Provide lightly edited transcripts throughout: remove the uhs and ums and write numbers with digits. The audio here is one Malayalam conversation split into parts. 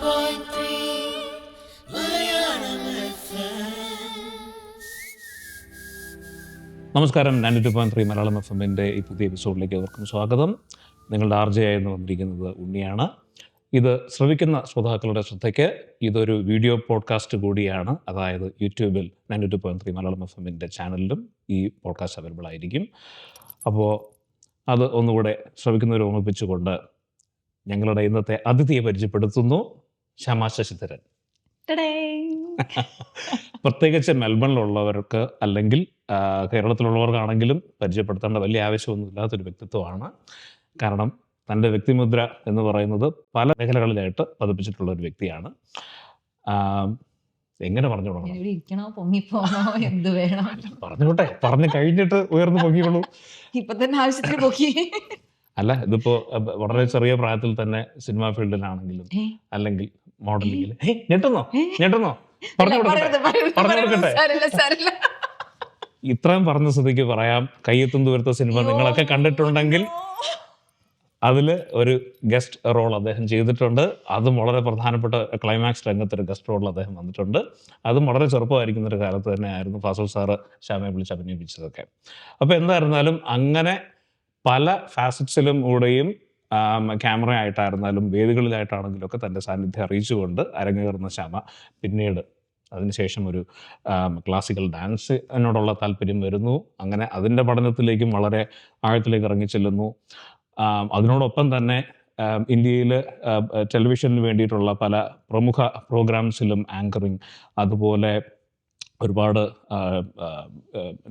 92.3 Malayalam FM. നമസ്കാരം. 92.3 മലയാളം FM-ൻ്റെ ഈ പുതിയ എപ്പിസോഡിലേക്ക് അവർക്കും സ്വാഗതം. നിങ്ങളുടെ ആർജയായി എന്ന് വന്നിരിക്കുന്നത് ഉണ്ണിയാണ്. ഇത് ശ്രവിക്കുന്ന ശ്രോതാക്കളുടെ ശ്രദ്ധയ്ക്ക് ഇതൊരു വീഡിയോ പോഡ്കാസ്റ്റ് കൂടിയാണ്. അതായത് യൂട്യൂബിൽ 92.3 മലയാളം FM-ൻ്റെ ചാനലിലും ഈ പോഡ്കാസ്റ്റ് അവൈലബിൾ ആയിരിക്കും. അപ്പോൾ അത് ഒന്നുകൂടെ ശ്രവിക്കുന്നവർ ഓർമ്മിപ്പിച്ചുകൊണ്ട് ഞങ്ങളുടെ ഇന്നത്തെ അതിഥിയെ പരിചയപ്പെടുത്തുന്നു. ശ്യാമ ശശിധരൻ. പ്രത്യേകിച്ച് മെൽബണിലുള്ളവർക്ക് അല്ലെങ്കിൽ കേരളത്തിലുള്ളവർക്കാണെങ്കിലും പരിചയപ്പെടുത്തേണ്ട വലിയ ആവശ്യമൊന്നുമില്ലാത്തൊരു വ്യക്തിത്വമാണ്. കാരണം തൻ്റെ വ്യക്തിമുദ്ര എന്ന് പറയുന്നത് പല മേഖലകളിലായിട്ട് പതിപ്പിച്ചിട്ടുള്ള ഒരു വ്യക്തിയാണ്. എങ്ങനെ പറഞ്ഞു തുടങ്ങണം? പറഞ്ഞോട്ടെ, പറഞ്ഞു കഴിഞ്ഞിട്ട് ഉയർന്നു പൊങ്ങിക്കോളൂ. ഇപ്പൊ തന്നെ ആവശ്യത്തിന് പൊക്കി. അല്ല, ഇതിപ്പോ വളരെ ചെറിയ പ്രായത്തിൽ തന്നെ സിനിമാ ഫീൽഡിലാണെങ്കിലും അല്ലെങ്കിൽ മോഡലിംഗിൽ ഞെട്ടുന്നോ പറഞ്ഞു കൊടുക്കട്ടെ. ഇത്രയും പറഞ്ഞ സ്ഥിതിക്ക് പറയാം, കയ്യെത്തും ദൂരത്തെ സിനിമ നിങ്ങളൊക്കെ കണ്ടിട്ടുണ്ടെങ്കിൽ അതിൽ ഒരു ഗസ്റ്റ് റോൾ അദ്ദേഹം ചെയ്തിട്ടുണ്ട്. അതും വളരെ പ്രധാനപ്പെട്ട ക്ലൈമാക്സ് രംഗത്തൊരു ഗസ്റ്റ് റോൾ അദ്ദേഹം വന്നിട്ടുണ്ട്. അതും വളരെ ചെറുപ്പമായിരിക്കുന്ന ഒരു കാലത്ത് തന്നെ ആയിരുന്നു ഫാസിൽ സാറ് ശ്യാമയെ വിളിച്ച് അഭിനയിപ്പിച്ചതൊക്കെ. അപ്പോൾ എന്തായിരുന്നാലും അങ്ങനെ പല ഫാസറ്റ്സിലും കൂടെയും ക്യാമറ ആയിട്ടായിരുന്നാലും വേദികളിലായിട്ടാണെങ്കിലും ഒക്കെ തൻ്റെ സാന്നിധ്യം അറിയിച്ചുകൊണ്ട് അരങ്ങേറുന്ന ശ്യാമ പിന്നീട് അതിനുശേഷം ഒരു ക്ലാസിക്കൽ ഡാൻസ് എന്നോടുള്ള താല്പര്യം വരുന്നു. അങ്ങനെ അതിൻ്റെ പഠനത്തിലേക്കും വളരെ ആഴത്തിലേക്ക് ഇറങ്ങിച്ചെല്ലുന്നു. അതിനോടൊപ്പം തന്നെ ഇന്ത്യയിൽ ടെലിവിഷന് വേണ്ടിയിട്ടുള്ള പല പ്രമുഖ പ്രോഗ്രാംസിലും ആങ്കറിങ്, അതുപോലെ ഒരുപാട്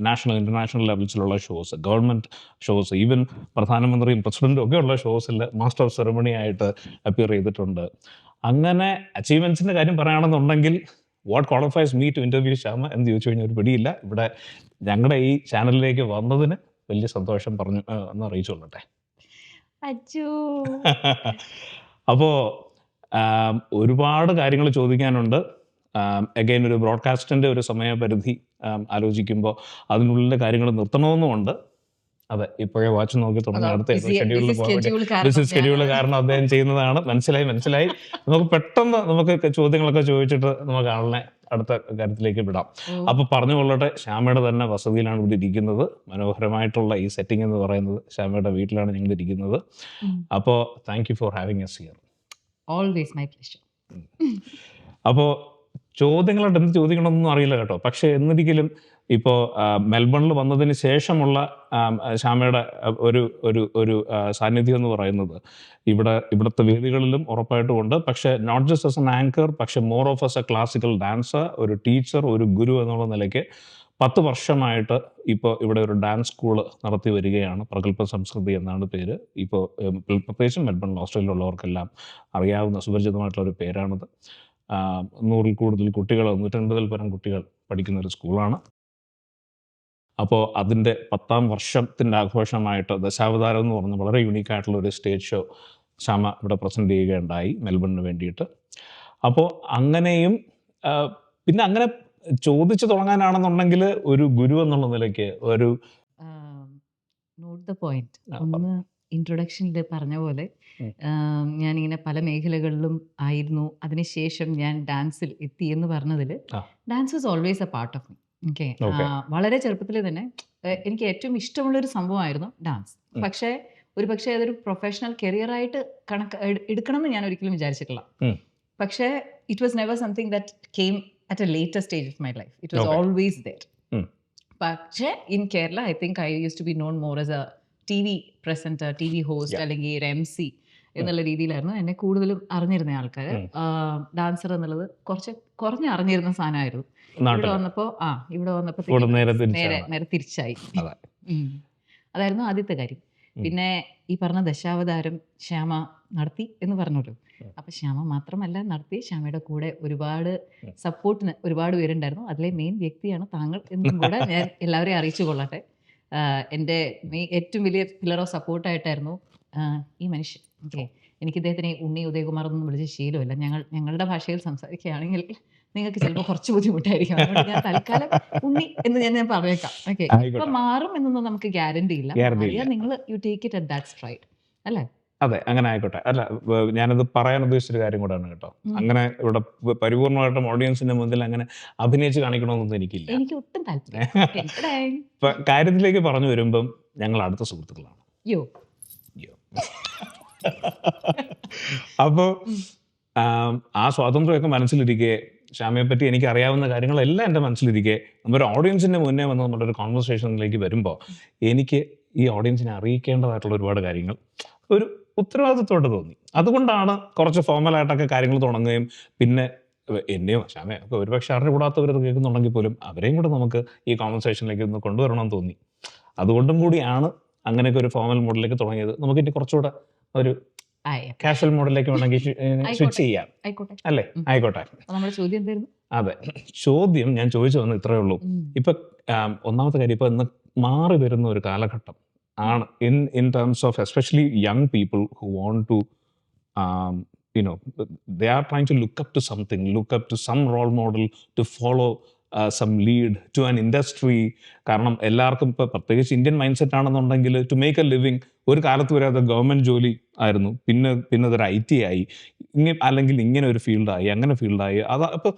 നാഷണൽ ഇൻ്റർനാഷണൽ ലെവൽസിലുള്ള ഷോസ്, ഗവൺമെൻറ് ഷോസ്, ഈവൻ പ്രധാനമന്ത്രിയും പ്രസിഡൻറ്റും ഒക്കെയുള്ള ഷോസിൽ മാസ്റ്റർ ഓഫ് സെറമണി ആയിട്ട് അപ്പിയർ ചെയ്തിട്ടുണ്ട്. അങ്ങനെ അച്ചീവ്മെൻറ്റ്സിൻ്റെ കാര്യം പറയുകയാണെന്നുണ്ടെങ്കിൽ what qualifies me to interview Shyama എന്ന് ചോദിച്ചു കഴിഞ്ഞാൽ ഒരു പിടിയില്ല. ഇവിടെ ഞങ്ങളുടെ ഈ ചാനലിലേക്ക് വന്നതിന് വലിയ സന്തോഷം പറഞ്ഞു എന്ന് അറിയിച്ചുകൊള്ളട്ടെ. അപ്പോൾ ഒരുപാട് കാര്യങ്ങൾ ചോദിക്കാനുണ്ട്. അഗൈൻ ഒരു ബ്രോഡ്കാസ്റ്റിൻ്റെ ഒരു സമയപരിധി ആലോചിക്കുമ്പോൾ അതിനുള്ളിലെ കാര്യങ്ങൾ നിർത്തണമെന്നുമുണ്ട്. അതെ, ഇപ്പോഴേ വാച്ച് നോക്കി തുടങ്ങി അടുത്ത ഷെഡ്യൂളിൽ പോകാൻ ബിസി ഷെഡ്യൂൾ കാരണം അദ്ദേഹം ചെയ്യുന്നതാണ്. മനസ്സിലായി. നമുക്ക് പെട്ടെന്ന് നമുക്ക് ചോദ്യങ്ങളൊക്കെ ചോദിച്ചിട്ട് നമുക്ക് ആളിനെ അടുത്ത കാര്യത്തിലേക്ക് വിടാം. അപ്പോൾ പറഞ്ഞുകൊള്ളട്ടെ, ശ്യാമയുടെ തന്നെ വസതിയിലാണ് ഇവിടെ ഇരിക്കുന്നത്. മനോഹരമായിട്ടുള്ള ഈ സെറ്റിംഗ് എന്ന് പറയുന്നത് ശ്യാമയുടെ വീട്ടിലാണ് ഞങ്ങൾ ഇരിക്കുന്നത്. അപ്പോൾ thank you for having us here. Always my pleasure. അപ്പോൾ ചോദ്യങ്ങളായിട്ട് എന്ത് ചോദിക്കണമെന്നൊന്നും അറിയില്ല കേട്ടോ. പക്ഷേ എന്നിരിക്കലും ഇപ്പോൾ മെൽബണിൽ വന്നതിന് ശേഷമുള്ള ശ്യാമയുടെ ഒരു സാന്നിധ്യം എന്ന് പറയുന്നത് ഇവിടുത്തെ വേദികളിലും ഉറപ്പായിട്ടും ഉണ്ട്. പക്ഷേ not just as an anchor, പക്ഷെ more of as a classical dancer, ഒരു ടീച്ചർ, ഒരു ഗുരു എന്നുള്ള നിലയ്ക്ക് 10 വർഷമായിട്ട് ഇപ്പോൾ ഇവിടെ ഒരു ഡാൻസ് സ്കൂൾ നടത്തി വരികയാണ്. പ്രഗത്ഭ സംസ്കൃതി എന്നാണ് പേര്. ഇപ്പോൾ പ്രത്യേകിച്ചും മെൽബണിൽ ഓസ്ട്രേലിയയിലുള്ളവർക്കെല്ലാം അറിയാവുന്ന സുപരിചിതമായിട്ടുള്ളൊരു പേരാണിത്. 100-ൽ കൂടുതൽ കുട്ടികൾ, 150-ൽ പരം കുട്ടികൾ പഠിക്കുന്ന ഒരു സ്കൂളാണ്. അപ്പോൾ അതിൻ്റെ 10ാം വർഷത്തിൻ്റെ ആഘോഷമായിട്ട് ദശാവതാരം എന്ന് പറഞ്ഞ വളരെ യുണീക്കായിട്ടുള്ള ഒരു സ്റ്റേജ് ഷോ ശ്യാമ ഇവിടെ പ്രസൻറ്റ് ചെയ്യുകയുണ്ടായി മെൽബണിന് വേണ്ടിയിട്ട്. അപ്പോൾ അങ്ങനെയും പിന്നെ അങ്ങനെ ചോദിച്ചു തുടങ്ങാനാണെന്നുണ്ടെങ്കിൽ ഒരു ഗുരു എന്നുള്ള നിലയ്ക്ക് ഒരു നോട്ട് ദ പോയിന്റ്. ഒന്ന് ഇൻട്രൊഡക്ഷനിൽ പറഞ്ഞ പോലെ ഞാനിങ്ങനെ പല മേഖലകളിലും ആയിരുന്നു. അതിനുശേഷം ഞാൻ ഡാൻസിൽ എത്തി എന്ന് പറഞ്ഞതിൽ dance was always A part of me. Okay, വളരെ ചെറുപ്പത്തിൽ തന്നെ എനിക്ക് ഏറ്റവും ഇഷ്ടമുള്ളൊരു സംഭവമായിരുന്നു ഡാൻസ്. പക്ഷേ അതൊരു പ്രൊഫഷണൽ കരിയറായിട്ട് എടുക്കണമെന്ന് ഞാൻ ഒരിക്കലും വിചാരിച്ചിട്ടില്ല. പക്ഷേ it was never something that came at a later stage of my life. It was always there. പക്ഷേ in Kerala I think I used to be known more as a TV presenter, TV host അല്ലെങ്കിൽ ഒരു MC എന്നുള്ള രീതിയിലായിരുന്നു എന്നെ കൂടുതലും അറിഞ്ഞിരുന്ന ആൾക്കാർ. ഡാൻസർ എന്നുള്ളത് കുറഞ്ഞ് അറിഞ്ഞിരുന്ന സാധനമായിരുന്നു. ഇവിടെ വന്നപ്പോൾ നേരെ തിരിച്ചായി. അതായിരുന്നു ആദ്യത്തെ കാര്യം. പിന്നെ ഈ പറഞ്ഞ ദശാവതാരം ശ്യാമ നടത്തി എന്ന് പറഞ്ഞല്ലോ. അപ്പൊ ശ്യാമ മാത്രമല്ല നടത്തി, ശ്യാമയുടെ കൂടെ ഒരുപാട് സപ്പോർട്ടിന് ഒരുപാട് പേരുണ്ടായിരുന്നു. അതിലെ മെയിൻ വ്യക്തിയാണ് താങ്കൾ എന്നും കൂടെ ഞാൻ എല്ലാവരെയും അറിയിച്ചു കൊള്ളട്ടെ. എൻ്റെ ഏറ്റവും വലിയ പില്ലർ ഓഫ് സപ്പോർട്ടായിട്ടായിരുന്നു ഈ മനുഷ്യൻ. ഓക്കെ, എനിക്ക് ഇദ്ദേഹത്തിനെ ഉണ്ണി ഉദയകുമാർ ഒന്നും വിളിച്ച ശീലമില്ല. ഞങ്ങളുടെ ഭാഷയിൽ സംസാരിക്കുകയാണെങ്കിൽ നിങ്ങൾക്ക് ചിലപ്പോൾ കുറച്ച് ബുദ്ധിമുട്ടായിരിക്കും. അതുകൊണ്ട് ഞാൻ തൽക്കാലം ഉണ്ണി എന്ന് ഞാൻ പറഞ്ഞേക്കാം. ഓക്കെ, ഇപ്പൊ മാറും എന്നൊന്നും നമുക്ക് ഗ്യാരണ്ടി ഇല്ല. നിങ്ങൾ you take it at that stride അല്ലേ? അതെ, അങ്ങനെ ആയിക്കോട്ടെ. അല്ല, ഞാനത് പറയാൻ ഉദ്ദേശിച്ചൊരു കാര്യം കൂടാണ് കേട്ടോ. അങ്ങനെ ഇവിടെ പരിപൂർണമായിട്ടും ഓഡിയൻസിന്റെ മുന്നിൽ അങ്ങനെ അഭിനയിച്ച് കാണിക്കണമെന്നൊന്നും എനിക്കില്ല. എനിക്ക് ഒട്ടും താല്പര്യം എടാ, കാര്യത്തിലേക്ക് പറഞ്ഞു വരുമ്പം ഞങ്ങൾ അടുത്ത സുഹൃത്തുക്കളാണ്. യോ അയ്യോ. അപ്പോൾ ആ സ്വാതന്ത്ര്യമൊക്കെ മനസ്സിലിരിക്കെ, ശ്യാമയെ പറ്റി എനിക്ക് അറിയാവുന്ന കാര്യങ്ങളെല്ലാം എൻ്റെ മനസ്സിലിരിക്കെ, നമ്മുടെ ഓഡിയൻസിൻ്റെ മുന്നേ വന്ന് നമ്മളൊരു കോൺവെർസേഷനിലേക്ക് വരുമ്പോൾ എനിക്ക് ഈ ഓഡിയൻസിനെ അറിയിക്കേണ്ടതായിട്ടുള്ള ഒരുപാട് കാര്യങ്ങൾ ഒരു ഉത്തരവാദിത്വത്തോടെ തോന്നി. അതുകൊണ്ടാണ് കുറച്ച് ഫോർമലായിട്ടൊക്കെ കാര്യങ്ങൾ തുടങ്ങുകയും പിന്നെ എന്നെയോ ശ്യാമയോ ഒക്കെ ഒരുപക്ഷെ അറിഞ്ഞുകൂടാത്തവരത് കേൾക്കുന്നുണ്ടെങ്കിൽ പോലും അവരെയും കൂടെ നമുക്ക് ഈ കോൺവെർസേഷനിലേക്ക് ഒന്ന് കൊണ്ടുവരണമെന്ന് തോന്നി. അതുകൊണ്ടും കൂടിയാണ് അങ്ങനെയൊക്കെ ഒരു ഫോർമൽ മോഡിലേക്ക് തുടങ്ങിയത്. നമുക്ക് ഇനി കുറച്ചുകൂടെ ഒരു കാഷ്വൽ മോഡിലേക്ക് വേണമെങ്കിൽ സ്വിച്ച് ചെയ്യാം, ആയിക്കോട്ടെ അല്ലേ? ആയിക്കോട്ടെ. നമ്മുടെ ചോദ്യം എന്തായിരുന്നു? അതെ, ചോദ്യം ഞാൻ ചോദിച്ചു വന്ന് ഇത്രയേ ഉള്ളൂ. ഇപ്പൊ ഒന്നാമത്തെ കാര്യം, ഇപ്പൊ ഇന്ന് മാറി വരുന്ന ഒരു കാലഘട്ടം ആണ് in terms of especially young people who want to they are trying to look up to something, look up to some role model, to follow some lead to an industry. കാരണം എല്ലാവർക്കും ഇപ്പോൾ പ്രത്യേകിച്ച് ഇന്ത്യൻ മൈൻഡ് സെറ്റ് ആണെന്നുണ്ടെങ്കിൽ ടു മേക്ക് എ ലിവിങ് ഒരു കാലത്ത് വരെ അത് ഗവൺമെൻറ് ജോലി ആയിരുന്നു, പിന്നെ അതൊരു IT ആയി, അല്ലെങ്കിൽ ഇങ്ങനെ ഒരു ഫീൽഡായി, അങ്ങനെ ഫീൽഡായി. അപ്പോൾ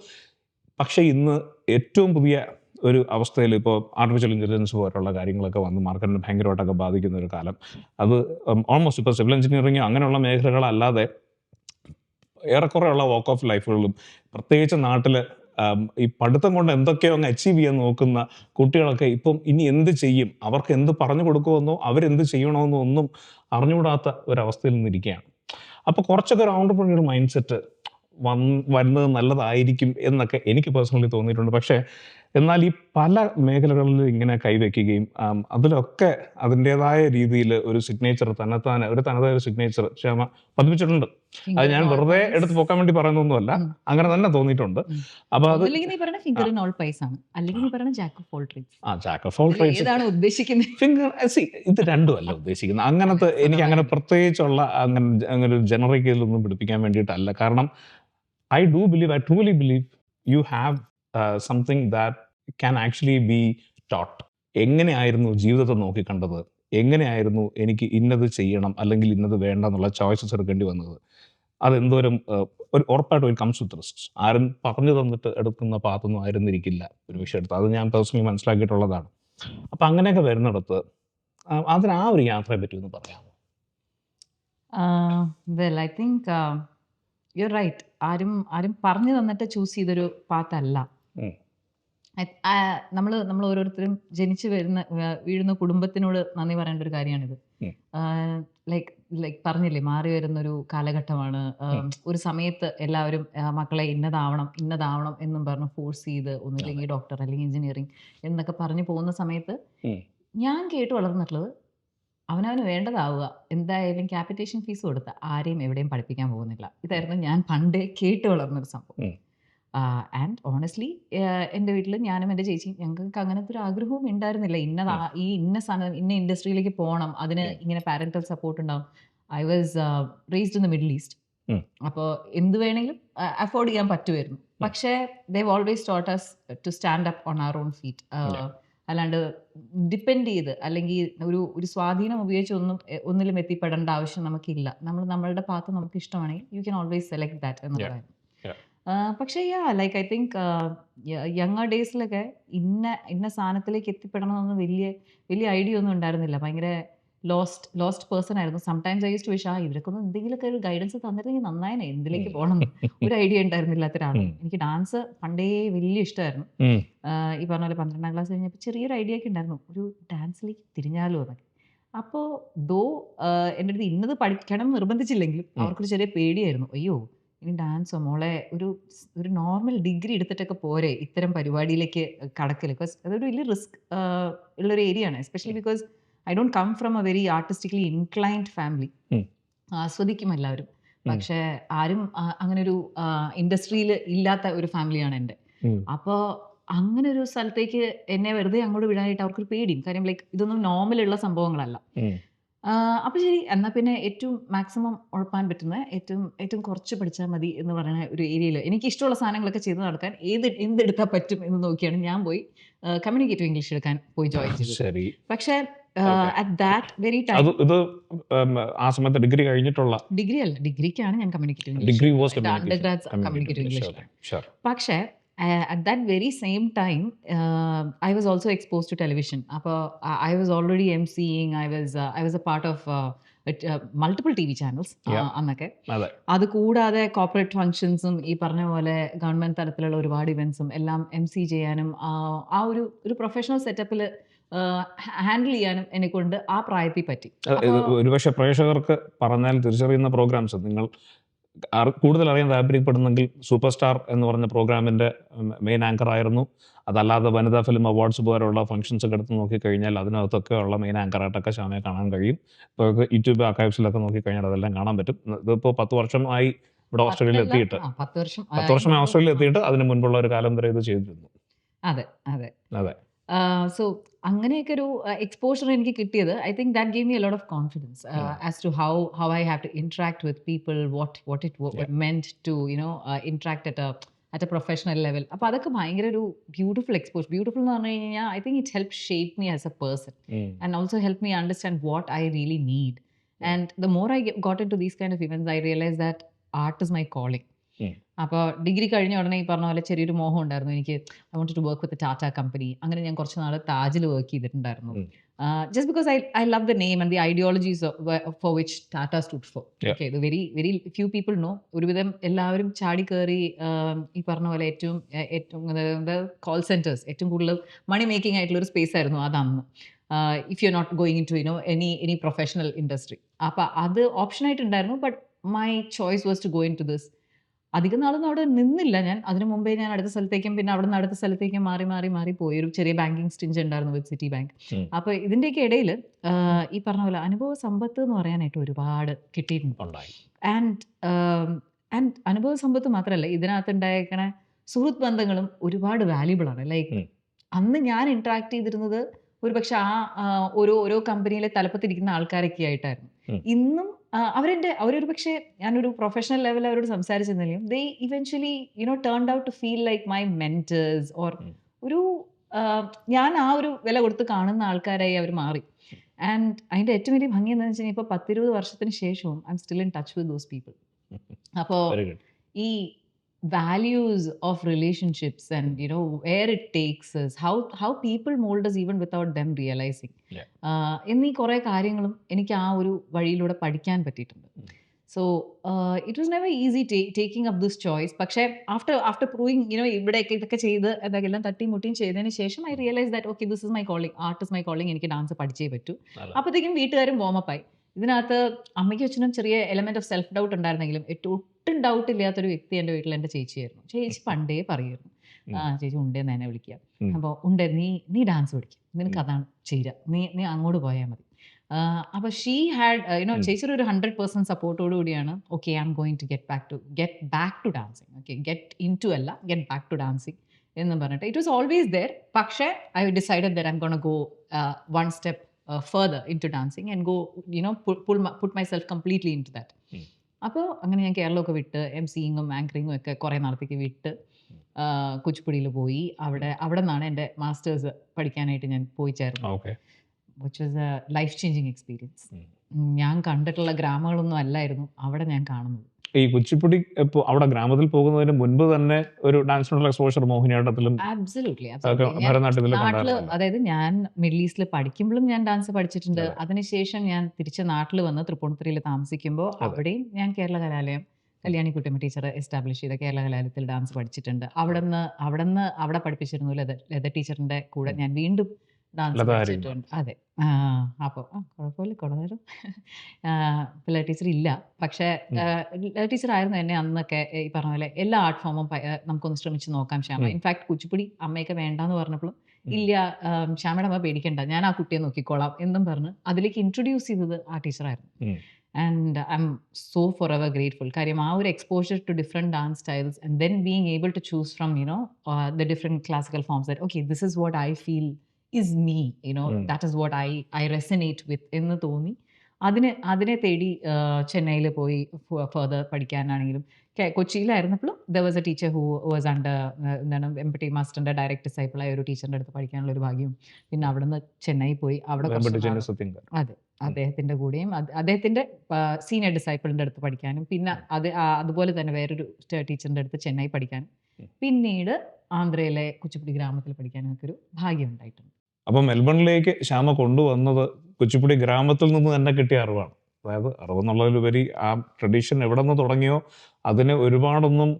പക്ഷേ ഇന്ന് ഏറ്റവും പുതിയ ഒരു അവസ്ഥയിൽ ഇപ്പോൾ ആർട്ടിഫിഷ്യൽ ഇൻ്റലിജൻസ് പോലുള്ള കാര്യങ്ങളൊക്കെ വന്ന് മാർക്കറ്റിനെ ഭയങ്കരമായിട്ടൊക്കെ ബാധിക്കുന്ന ഒരു കാലം. അത് ഓൾമോസ്റ്റ് ഇപ്പോൾ സിവിൽ എഞ്ചിനീയറിംഗ് അങ്ങനെയുള്ള മേഖലകളല്ലാതെ ഏറെക്കുറെയുള്ള വോക്ക് ഓഫ് ലൈഫുകളിലും, പ്രത്യേകിച്ച് നാട്ടിൽ ഈ പഠിത്തം കൊണ്ട് എന്തൊക്കെയോ അങ്ങ് അച്ചീവ് ചെയ്യാൻ നോക്കുന്ന കുട്ടികളൊക്കെ ഇപ്പം ഇനി എന്ത് ചെയ്യും, അവർക്ക് എന്ത് പറഞ്ഞു കൊടുക്കുമെന്നോ അവരെന്ത് ചെയ്യണമെന്നോ ഒന്നും അറിഞ്ഞുകൂടാത്ത ഒരവസ്ഥയിൽ നിന്നിരിക്കുകയാണ്. അപ്പോൾ കുറച്ചൊക്കെ ഒരു ഓൺട്രപ്രന്യൂർ മൈൻഡ് സെറ്റ് വരുന്നത് നല്ലതായിരിക്കും എന്നൊക്കെ എനിക്ക് പേഴ്സണലി തോന്നിയിട്ടുണ്ട്. പക്ഷേ എന്നാൽ ഈ പല മേഖലകളിൽ ഇങ്ങനെ കൈവയ്ക്കുകയും അതിലൊക്കെ അതിൻ്റെതായ രീതിയിൽ ഒരു സിഗ്നേച്ചർ തനതായ ഒരു സിഗ്നേച്ചർ ശ്യാമ പതിപ്പിച്ചിട്ടുണ്ട്. അത് ഞാൻ വെറുതെ എടുത്ത് പോക്കാൻ വേണ്ടി പറയുന്നൊന്നുമല്ല, അങ്ങനെ തന്നെ തോന്നിയിട്ടുണ്ട്. അപ്പൊ അത് jack of all trades, finger ഇത് രണ്ടും അല്ല ഉദ്ദേശിക്കുന്നത്. അങ്ങനത്തെ എനിക്ക് അങ്ങനെ പ്രത്യേകിച്ചുള്ള അങ്ങനെ ഒരു ജനറിക്കയിലൊന്നും പിടിപ്പിക്കാൻ വേണ്ടിയിട്ടല്ല. കാരണം I truly believe you have something that can actually be taught. എങ്ങനെയായിരുന്നു ജീവിതത്തെ നോക്കിക്കണ്ടത്, എങ്ങനെയായിരുന്നു എനിക്ക് ഇന്നത് ചെയ്യണം അല്ലെങ്കിൽ ഇന്നത് വേണ്ട എന്നുള്ള ചോയ്സസ് എടുക്കേണ്ടി വന്നത്, അതെന്തോരം ഒരു ഉറപ്പായിട്ടും ഒരു കംസ് വിത്ത് റിസ്ക്സ്. ആരും പറഞ്ഞു തന്നിട്ട് എടുക്കുന്ന പാത്തൊന്നും ആയിരുന്നിരിക്കില്ല ഒരു വിഷയം എടുത്ത്. അത് ഞാൻ പേഴ്സണലി മനസ്സിലാക്കിയിട്ടുള്ളതാണ്. അപ്പം അങ്ങനെയൊക്കെ വരുന്നിടത്ത് അതിന് ആ ഒരു യാത്രയെ പറ്റി ഒന്ന് പറയാമോ? Well, I think you right. ആരും പറഞ്ഞു തന്നിട്ട് ചൂസ് ചെയ്തൊരു പാത്തല്ല. നമ്മൾ ഓരോരുത്തരും ജനിച്ചു വീഴുന്ന കുടുംബത്തിനോട് നന്ദി പറയേണ്ട ഒരു കാര്യമാണിത്. ലൈക്ക് പറഞ്ഞില്ലേ, മാറി വരുന്നൊരു കാലഘട്ടമാണ്. ഒരു സമയത്ത് എല്ലാവരും മക്കളെ ഇന്നതാവണം എന്നും പറഞ്ഞ് ഫോഴ്സ് ചെയ്ത് ഒന്നില്ലെങ്കിൽ ഡോക്ടർ അല്ലെങ്കിൽ എഞ്ചിനീയറിംഗ് എന്നൊക്കെ പറഞ്ഞു പോകുന്ന സമയത്ത് ഞാൻ കേട്ട് വളർന്നിട്ടുള്ളത് അവനവന് വേണ്ടതാവുക, എന്തായാലും ക്യാപിറ്റേഷൻ ഫീസ് കൊടുത്ത ആരെയും എവിടെയും പഠിപ്പിക്കാൻ പോകുന്നില്ല. ഇതായിരുന്നു ഞാൻ പണ്ടേ കേട്ട് വളർന്നൊരു സംഭവം. ആൻഡ് ഓണസ്റ്റ്ലി എൻ്റെ വീട്ടിൽ ഞാനും എൻ്റെ ചേച്ചിയും ഞങ്ങൾക്ക് അങ്ങനത്തെ ഒരു ആഗ്രഹവും ഉണ്ടായിരുന്നില്ല. ഇന്ന ഇൻഡസ്ട്രിയിലേക്ക് പോകണം, അതിന് ഇങ്ങനെ പാരന്റൽ സപ്പോർട്ട് ഉണ്ടാവും. I was raised in the Middle East. അപ്പോൾ എന്ത് വേണമെങ്കിലും അഫോർഡ് ചെയ്യാൻ പറ്റുമായിരുന്നു. പക്ഷേ they always taught us to stand up on our own feet. അല്ലാണ്ട് ഡിപ്പെൻഡ് ചെയ്ത് അല്ലെങ്കിൽ ഒരു സ്വാധീനം ഉപയോഗിച്ച് ഒന്നിലും എത്തിപ്പെടേണ്ട ആവശ്യം നമുക്കില്ല. നമ്മളുടെ പാത്ത് നമുക്ക് ഇഷ്ടമാണെങ്കിൽ you can always select that എന്നുള്ളതായിരുന്നു. പക്ഷേ ലൈക്ക് ഐ തിങ്ക് യങ്ങർ ഡേയ്സിലൊക്കെ ഇന്ന സാധനത്തിലേക്ക് എത്തിപ്പെടണമെന്ന് വലിയ ഐഡിയ ഒന്നും ഉണ്ടായിരുന്നില്ല. ഭയങ്കര ലോസ്റ്റ് പേഴ്സൺ ആയിരുന്നു. Sometimes I used to wish ഇവരൊക്കെ ഒന്ന് എന്തെങ്കിലുമൊക്കെ ഒരു ഗൈഡൻസ് തന്നിരുന്നെങ്കിൽ നന്നായനെ, എന്തിലേക്ക് പോകണം ഒരു ഐഡിയ ഉണ്ടായിരുന്നില്ലാത്ത ഒരാളാണ്. എനിക്ക് ഡാൻസ് പണ്ടേ വലിയ ഇഷ്ടമായിരുന്നു. ഈ പറഞ്ഞ പോലെ 12ാം ക്ലാസ് കഴിഞ്ഞപ്പോൾ ചെറിയൊരു ഐഡിയ ഒക്കെ ഉണ്ടായിരുന്നു, ഒരു ഡാൻസിലേക്ക് തിരിഞ്ഞാലോ എന്നൊക്കെ. അപ്പോൾ എൻ്റെ അടുത്ത് ഇന്നത് പഠിക്കണം നിർബന്ധിച്ചില്ലെങ്കിലും അവർക്കൊരു ചെറിയ പേടിയായിരുന്നു. അയ്യോ, ഇനി ഡാൻസോ മോളെ, ഒരു നോർമൽ ഡിഗ്രി എടുത്തിട്ടൊക്കെ പോരെ ഇത്തരം പരിപാടിയിലേക്ക് കടക്കൽ. ബിക്കോസ് അതൊരു വലിയ റിസ്ക് ഉള്ളൊരു ഏരിയ ആണ്. Especially because I don't come from a very artistically inclined family. ആസ്വദിക്കും എല്ലാവരും, പക്ഷേ ആരും അങ്ങനെ ഒരു ഇൻഡസ്ട്രിയിൽ ഇല്ലാത്ത ഒരു ഫാമിലിയാണ് എൻ്റെ. അപ്പോൾ അങ്ങനെ ഒരു സ്ഥലത്തേക്ക് എന്നെ വെറുതെ അങ്ങോട്ട് വിടാനായിട്ട് അവർക്കൊരു പേടിയും. കാര്യം ലൈക്ക് ഇതൊന്നും നോർമലുള്ള സംഭവങ്ങളല്ല. അപ്പോൾ ശരി, എന്നാൽ പിന്നെ ഏറ്റവും മാക്സിമം ഉഴപ്പാൻ പറ്റുന്ന ഏറ്റവും കുറച്ച് പഠിച്ചാൽ മതി എന്ന് പറയുന്ന ഒരു ഏരിയയിൽ എനിക്ക് ഇഷ്ടമുള്ള സാധനങ്ങളൊക്കെ ചെയ്ത് നടക്കാൻ എന്തെടുത്താൽ പറ്റും എന്ന് നോക്കിയാണ് ഞാൻ പോയി കമ്മ്യൂണിക്കേറ്റീവ് ഇംഗ്ലീഷ് എടുക്കാൻ പോയി ജോയിൻ ചെയ്തത്. പക്ഷേ അറ്റ് ദാറ്റ് വെരി ടൈം. അത് ഇത് ആ സമയത്ത് ഡിഗ്രി കഴിഞ്ഞിട്ടുള്ള ഡിഗ്രി അല്ല, ഡിഗ്രിക്കാണ് ഞാൻ communicative degree was English, undergrads communicative English. Sure. പക്ഷേ at that very same time I was also exposed to television. അപ്പോൾ I was already emceeing. I was a part of multiple TV channels അന്നൊക്കെ. അതെ. അത് കൂടാതെ കോർപ്പറേറ്റ് ഫങ്ഷൻസും ഈ പറഞ്ഞ പോലെ ഗവൺമെന്റ് തലത്തിലുള്ള ഒരുപാട് ഇവന്റ്സും എല്ലാം MC ചെയ്യാനും ആ ഒരു പ്രൊഫഷണൽ സെറ്റപ്പിൽ ഹാൻഡിൽ ചെയ്യാനും എന്നെ കൊണ്ട് ആ പ്രായത്തിൽ പറ്റി. ഒരുപക്ഷെ പ്രേക്ഷകർക്ക് പറഞ്ഞാൽ തിരിച്ചറിയുന്ന പ്രോഗ്രാംസ് നിങ്ങൾ കൂടുതൽ അറിയാൻ താല്പര്യപ്പെടുന്നെങ്കിൽ സൂപ്പർ സ്റ്റാർ എന്ന് പറഞ്ഞ പ്രോഗ്രാമിൻ്റെ മെയിൻ ആങ്കർ ആയിരുന്നു. അതല്ലാതെ വനിതാ ഫിലിം അവാർഡ്സ് പോലുള്ള ഫംഗ്ഷൻസ് ഒക്കെ എടുത്ത് നോക്കിക്കഴിഞ്ഞാൽ അതിനകത്തൊക്കെ ഉള്ള മെയിൻ ആങ്കറായിട്ടൊക്കെ ശ്യാമയെ കാണാൻ കഴിയും. ഇപ്പോൾ യൂട്യൂബ് ആർക്കൈവ്സിലൊക്കെ നോക്കിക്കഴിഞ്ഞാൽ അതെല്ലാം കാണാൻ പറ്റും. ഇതിപ്പോൾ 10 വർഷമായി ഇവിടെ ഓസ്ട്രേലിയയിൽ എത്തിയിട്ട് 10 വർഷമായി ഓസ്ട്രേലിയയിൽ എത്തിയിട്ട് അതിന് മുൻപുള്ള ഒരു കാലം വരെ ഇത് ചെയ്തിരുന്നു. അതെ അതെ അതെ. സോ അങ്ങനെയൊക്കെ ഒരു എക്സ്പോഷർ എനിക്ക് കിട്ടിയത്, I think that gave me a lot of confidence as to how I have to interact with people, what it meant to interact at a professional level. അപ്പോൾ അതൊക്കെ ഭയങ്കര ഒരു ബ്യൂട്ടിഫുൾ എക്സ്പോഷർ. ബ്യൂട്ടിഫുൾ എന്ന് പറഞ്ഞു കഴിഞ്ഞാൽ I think it help shape me as a person and also help me understand what I really need. And the more I got into these kind of events I realise that art is my calling. അപ്പോൾ ഡിഗ്രി കഴിഞ്ഞ ഉടനെ ഈ പറഞ്ഞ പോലെ ചെറിയൊരു മോഹം ഉണ്ടായിരുന്നു എനിക്ക്. I want to work with Tata company. അങ്ങനെ ഞാൻ കുറച്ച് നാൾ താജിൽ വർക്ക് ചെയ്തിട്ടുണ്ടായിരുന്നു. Just because I love the name and the ideologies for which Tata stood for. Okay, ഇത് വെരി ഫ്യൂ പീപ്പിൾ നോ. ഒരുവിധം എല്ലാവരും ചാടി കയറി ഈ പറഞ്ഞ പോലെ ഏറ്റവും കോൾ സെൻറ്റേഴ്സ് ഏറ്റവും കൂടുതൽ മണി മേക്കിംഗ് ആയിട്ടുള്ള ഒരു സ്പേസ് ആയിരുന്നു അതന്ന്. If you are not going into any professional industry. അപ്പോൾ അത് ഓപ്ഷനായിട്ടുണ്ടായിരുന്നു. But my choice was to go into this. അധികം നാളൊന്നും അവിടെ നിന്നില്ല ഞാൻ. അതിന് മുമ്പേ ഞാൻ അടുത്ത സ്ഥലത്തേക്കും പിന്നെ അവിടെ നിന്ന് അടുത്ത സ്ഥലത്തേക്കും മാറി പോയി. ഒരു ചെറിയ ബാങ്കിങ് സ്റ്റിഞ്ച് ഉണ്ടായിരുന്നു വിത്ത് സിറ്റി ബാങ്ക്. അപ്പോൾ ഇതിൻ്റെയൊക്കെ ഇടയിൽ ഈ പറഞ്ഞ പോലെ അനുഭവ സമ്പത്ത് എന്ന് പറയാനായിട്ട് ഒരുപാട് കിട്ടിയിട്ടുണ്ട്. ആൻഡ് അനുഭവ സമ്പത്ത് മാത്രമല്ല, ഇതിനകത്ത് ഉണ്ടായേക്കണ സുഹൃത്ത് ബന്ധങ്ങളും ഒരുപാട് വാല്യുബിൾ ആണ്. ലൈക്ക് അന്ന് ഞാൻ ഇന്ററാക്ട് ചെയ്തിരുന്നത് ഒരുപക്ഷെ ഓരോ കമ്പനിയിലെ തലപ്പത്തിരിക്കുന്ന ആൾക്കാരൊക്കെ ആയിട്ടായിരുന്നു. ഇന്നും അവരൊരു പക്ഷേ ഞാനൊരു പ്രൊഫഷണൽ ലെവലിൽ അവരോട് സംസാരിച്ചിരുന്നില്ല. They eventually turned out to feel like my mentors or ഞാൻ ആ ഒരു വില കൊടുത്ത് കാണുന്ന ആൾക്കാരായി അവർ മാറി. ആൻഡ് അതിൻ്റെ ഏറ്റവും വലിയ ഭംഗി എന്താണെന്ന് വെച്ച് കഴിഞ്ഞാൽ ഇപ്പോൾ 10-20 വർഷത്തിന് ശേഷവും I am still in touch with those people. അപ്പോൾ ഈ values of relationships and where it takes us, how people mold us even without them realizing. എന്നീ കുറേ കാര്യങ്ങളും എനിക്ക് ആ ഒരു വഴിയിലൂടെ പഠിക്കാൻ പറ്റിയിട്ടുണ്ട്. So it was never easy taking up this choice. പക്ഷേ ആഫ്റ്റർ പ്രൂവിങ് ഇവിടെയൊക്കെ ഇതൊക്കെ ചെയ്ത് എല്ലാം തട്ടിയും മുട്ടിയും ചെയ്തതിന് ശേഷം I realise that okay, this is my calling, art is my calling, എനിക്ക് ഡാൻസ് പഠിച്ചേ പറ്റൂ. അപ്പോഴത്തേക്കും വീട്ടുകാരും വാമപ്പായി. ഇതിനകത്ത് അമ്മയ്ക്കും അച്ഛനും ചെറിയ എലമെന്റ് ഓഫ് സെൽഫ് ഡൗട്ട് ഉണ്ടായിരുന്നെങ്കിലും ഒട്ടും ഡൗട്ട് ഇല്ലാത്തൊരു വ്യക്തി എൻ്റെ വീട്ടിൽ എൻ്റെ ചേച്ചിയായിരുന്നു. ചേച്ചി പണ്ടേ പറയുമായിരുന്നു, ചേച്ചി ഉണ്ടേന്ന് എന്നെ വിളിക്കുക. അപ്പോൾ ഉണ്ടേ, നീ ഡാൻസ് പഠിക്കും, നിനക്ക് അതാണ് ചേരുക, നീ അങ്ങോട്ട് പോയാൽ മതി. അപ്പോൾ ഷീ ഹാഡ് ചേച്ചിയുടെ ഒരു 100% സപ്പോർട്ടോടു കൂടിയാണ് okay I am going to get back to dancing. Okay, get back to dancing എന്ന് പറഞ്ഞിട്ട് ഇറ്റ് വാസ് ഓൾവേസ് ദെയർ. പക്ഷേ I decided that I am gonna go one step further into dancing and go put myself completely into that. അപ്പോൾ അങ്ങനെ ഞാൻ കേരളമൊക്കെ വിട്ട് MCing-ഉം ആങ്കറിങ്ങും ഒക്കെ കുറേ നാളത്തേക്ക് വിട്ട് കുച്ചിപ്പുടിയിൽ പോയി. അവിടെ നിന്നാണ് എൻ്റെ മാസ്റ്റേഴ്സ് പഠിക്കാനായിട്ട് ഞാൻ പോയി ചേർന്നു. which was a life changing experience. ഞാൻ കണ്ടിട്ടുള്ള ഗ്രാമങ്ങളൊന്നും അല്ലായിരുന്നു അവിടെ ഞാൻ കാണുന്നത്. ഈ കുച്ചിപ്പുടി ഇപ്പോൾ അവിടെ ഗ്രാമത്തിൽ പോകുന്നതിന് മുൻപ് തന്നെ ഒരു ഡാൻസിനുള്ള എക്സ്പോഷർ മോഹിനിയാട്ടത്തിലും ഭരതനാട്യത്തിലും നാട്ടില്, അതായത് ഞാൻ മിഡിൽ ഈസ്റ്റിൽ പഠിക്കുമ്പോഴും ഞാൻ ഡാൻസ് പഠിച്ചിട്ടുണ്ട്. അതിനുശേഷം ഞാൻ തിരിച്ച് നാട്ടിൽ വന്ന് തൃപ്പൂണിത്തുറയിൽ താമസിക്കുമ്പോൾ അവിടെയും ഞാൻ കേരള കലാലയം കല്യാണി കുട്ടിയമ്മ ടീച്ചർ എസ്റ്റാബ്ലിഷ് ചെയ്ത കേരള കലാലയത്തിൽ ഡാൻസ് പഠിച്ചിട്ടുണ്ട്. അവിടെ പഠിപ്പിച്ചിരുന്നു ലത ടീച്ചറിന്റെ കൂടെ ഞാൻ വീണ്ടും ഡാൻസ് പഠിച്ചിട്ടുണ്ട്. അതെ, അപ്പോൾ കുഴപ്പമില്ല, കുറേ നേരം പിള്ളേർ ടീച്ചർ ഇല്ല. പക്ഷേ ടീച്ചർ ആയിരുന്നു എന്നെ അന്നൊക്കെ ഈ പറഞ്ഞ പോലെ എല്ലാ ആർട്ട് ഫോമും നമുക്കൊന്ന് ശ്രമിച്ച് നോക്കാം ശ്യാമ. ഇൻഫാക്ട് കുച്ചിപ്പുടി അമ്മയൊക്കെ വേണ്ടാന്ന് പറഞ്ഞപ്പോഴും ഇല്ല ശ്യാമയുടെ അമ്മ പേടിക്കണ്ട, ഞാൻ ആ കുട്ടിയെ നോക്കിക്കോളാം എന്നും പറഞ്ഞ് അതിലേക്ക് ഇൻട്രൊഡ്യൂസ് ചെയ്തത് ആ ടീച്ചറായിരുന്നു. And I'm so forever grateful. കാര്യം ആ ഒരു exposure to different dance styles and then being able to choose from the different classical forms that okay this is what I feel is me, that is what I resonate with എന്ന് തോന്നി അതിനെ തേടി ചെന്നൈയിൽ പോയി ഫർദർ പഠിക്കാനാണെങ്കിലും കൊച്ചിയിലായിരുന്നപ്പോഴും there was a teacher who was under എന്താണ് എംപട്ടി മാസ്റ്ററിന്റെ ഡയറക്ട് ഡിസൈപ്പിളായ ഒരു ടീച്ചറിന്റെ അടുത്ത് പഠിക്കാനുള്ള ഒരു ഭാഗ്യവും. പിന്നെ അവിടുന്ന് ചെന്നൈ പോയി അവിടെ അതെ അദ്ദേഹത്തിന്റെ കൂടെയും അദ്ദേഹത്തിന്റെ സീനിയർ ഡിസൈപ്പിളിന്റെ അടുത്ത് പഠിക്കാനും പിന്നെ അതുപോലെ തന്നെ വേറൊരു ടീച്ചറിന്റെ അടുത്ത് ചെന്നൈ പഠിക്കാനും പിന്നീട് ആന്ധ്രയിലെ കുച്ചിപ്പുടി ഗ്രാമത്തിൽ പഠിക്കാനും ഒക്കെ ഒരു ഭാഗ്യം ഉണ്ടായിട്ടുണ്ട്. അപ്പൊ മെൽബണിലേക്ക് ശ്യാമ കൊണ്ടുവന്നത് കുച്ചിപ്പുടി ഗ്രാമത്തിൽ നിന്ന് തന്നെ കിട്ടിയ അറിവാണ്. അതായത് അറിവെന്നുള്ളതിലുപരി ആ ട്രഡീഷൻ എവിടെ നിന്ന് തുടങ്ങിയോ അതിനെ ഒരുപാടൊന്നും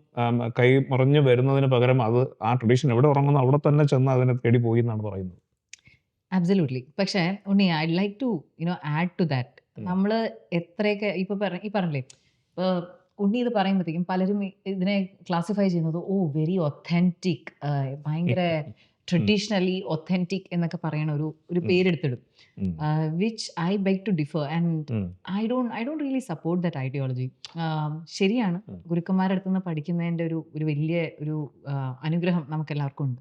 കൈമറിഞ്ഞ് വരുന്നതിന് പകരം അത് ആ ട്രഡീഷൻ എവിടെ ഉറങ്ങുന്നു അവിടെ തന്നെ ചെന്ന് അതിനെ തേടി പോയി എന്നാണ് പറയുന്നത്. അബ്സല്യൂട്ട്ലി. പക്ഷേ Unni, I like to add to that. നമ്മൾ എത്രയൊക്കെ ഈ പറഞ്ഞില്ലേ, ഉണ്ണി ഇത് പറയുമ്പോഴത്തേക്കും പലരും ഇതിനെ ക്ലാസിഫൈ ചെയ്യുന്നത് വെരി ഒത്തൻറ്റിക്, ഭയങ്കര ട്രഡീഷണലി ഒത്തൻറ്റിക് എന്നൊക്കെ പറയണ ഒരു പേരെടുത്തിടും. Which I beg to differ and I don't really support that ideology. ശരിയാണ്, ഗുരുക്കന്മാരുടെ അടുത്ത് നിന്ന് പഠിക്കുന്നതിൻ്റെ ഒരു വലിയ ഒരു അനുഗ്രഹം നമുക്ക് എല്ലാവർക്കും ഉണ്ട്.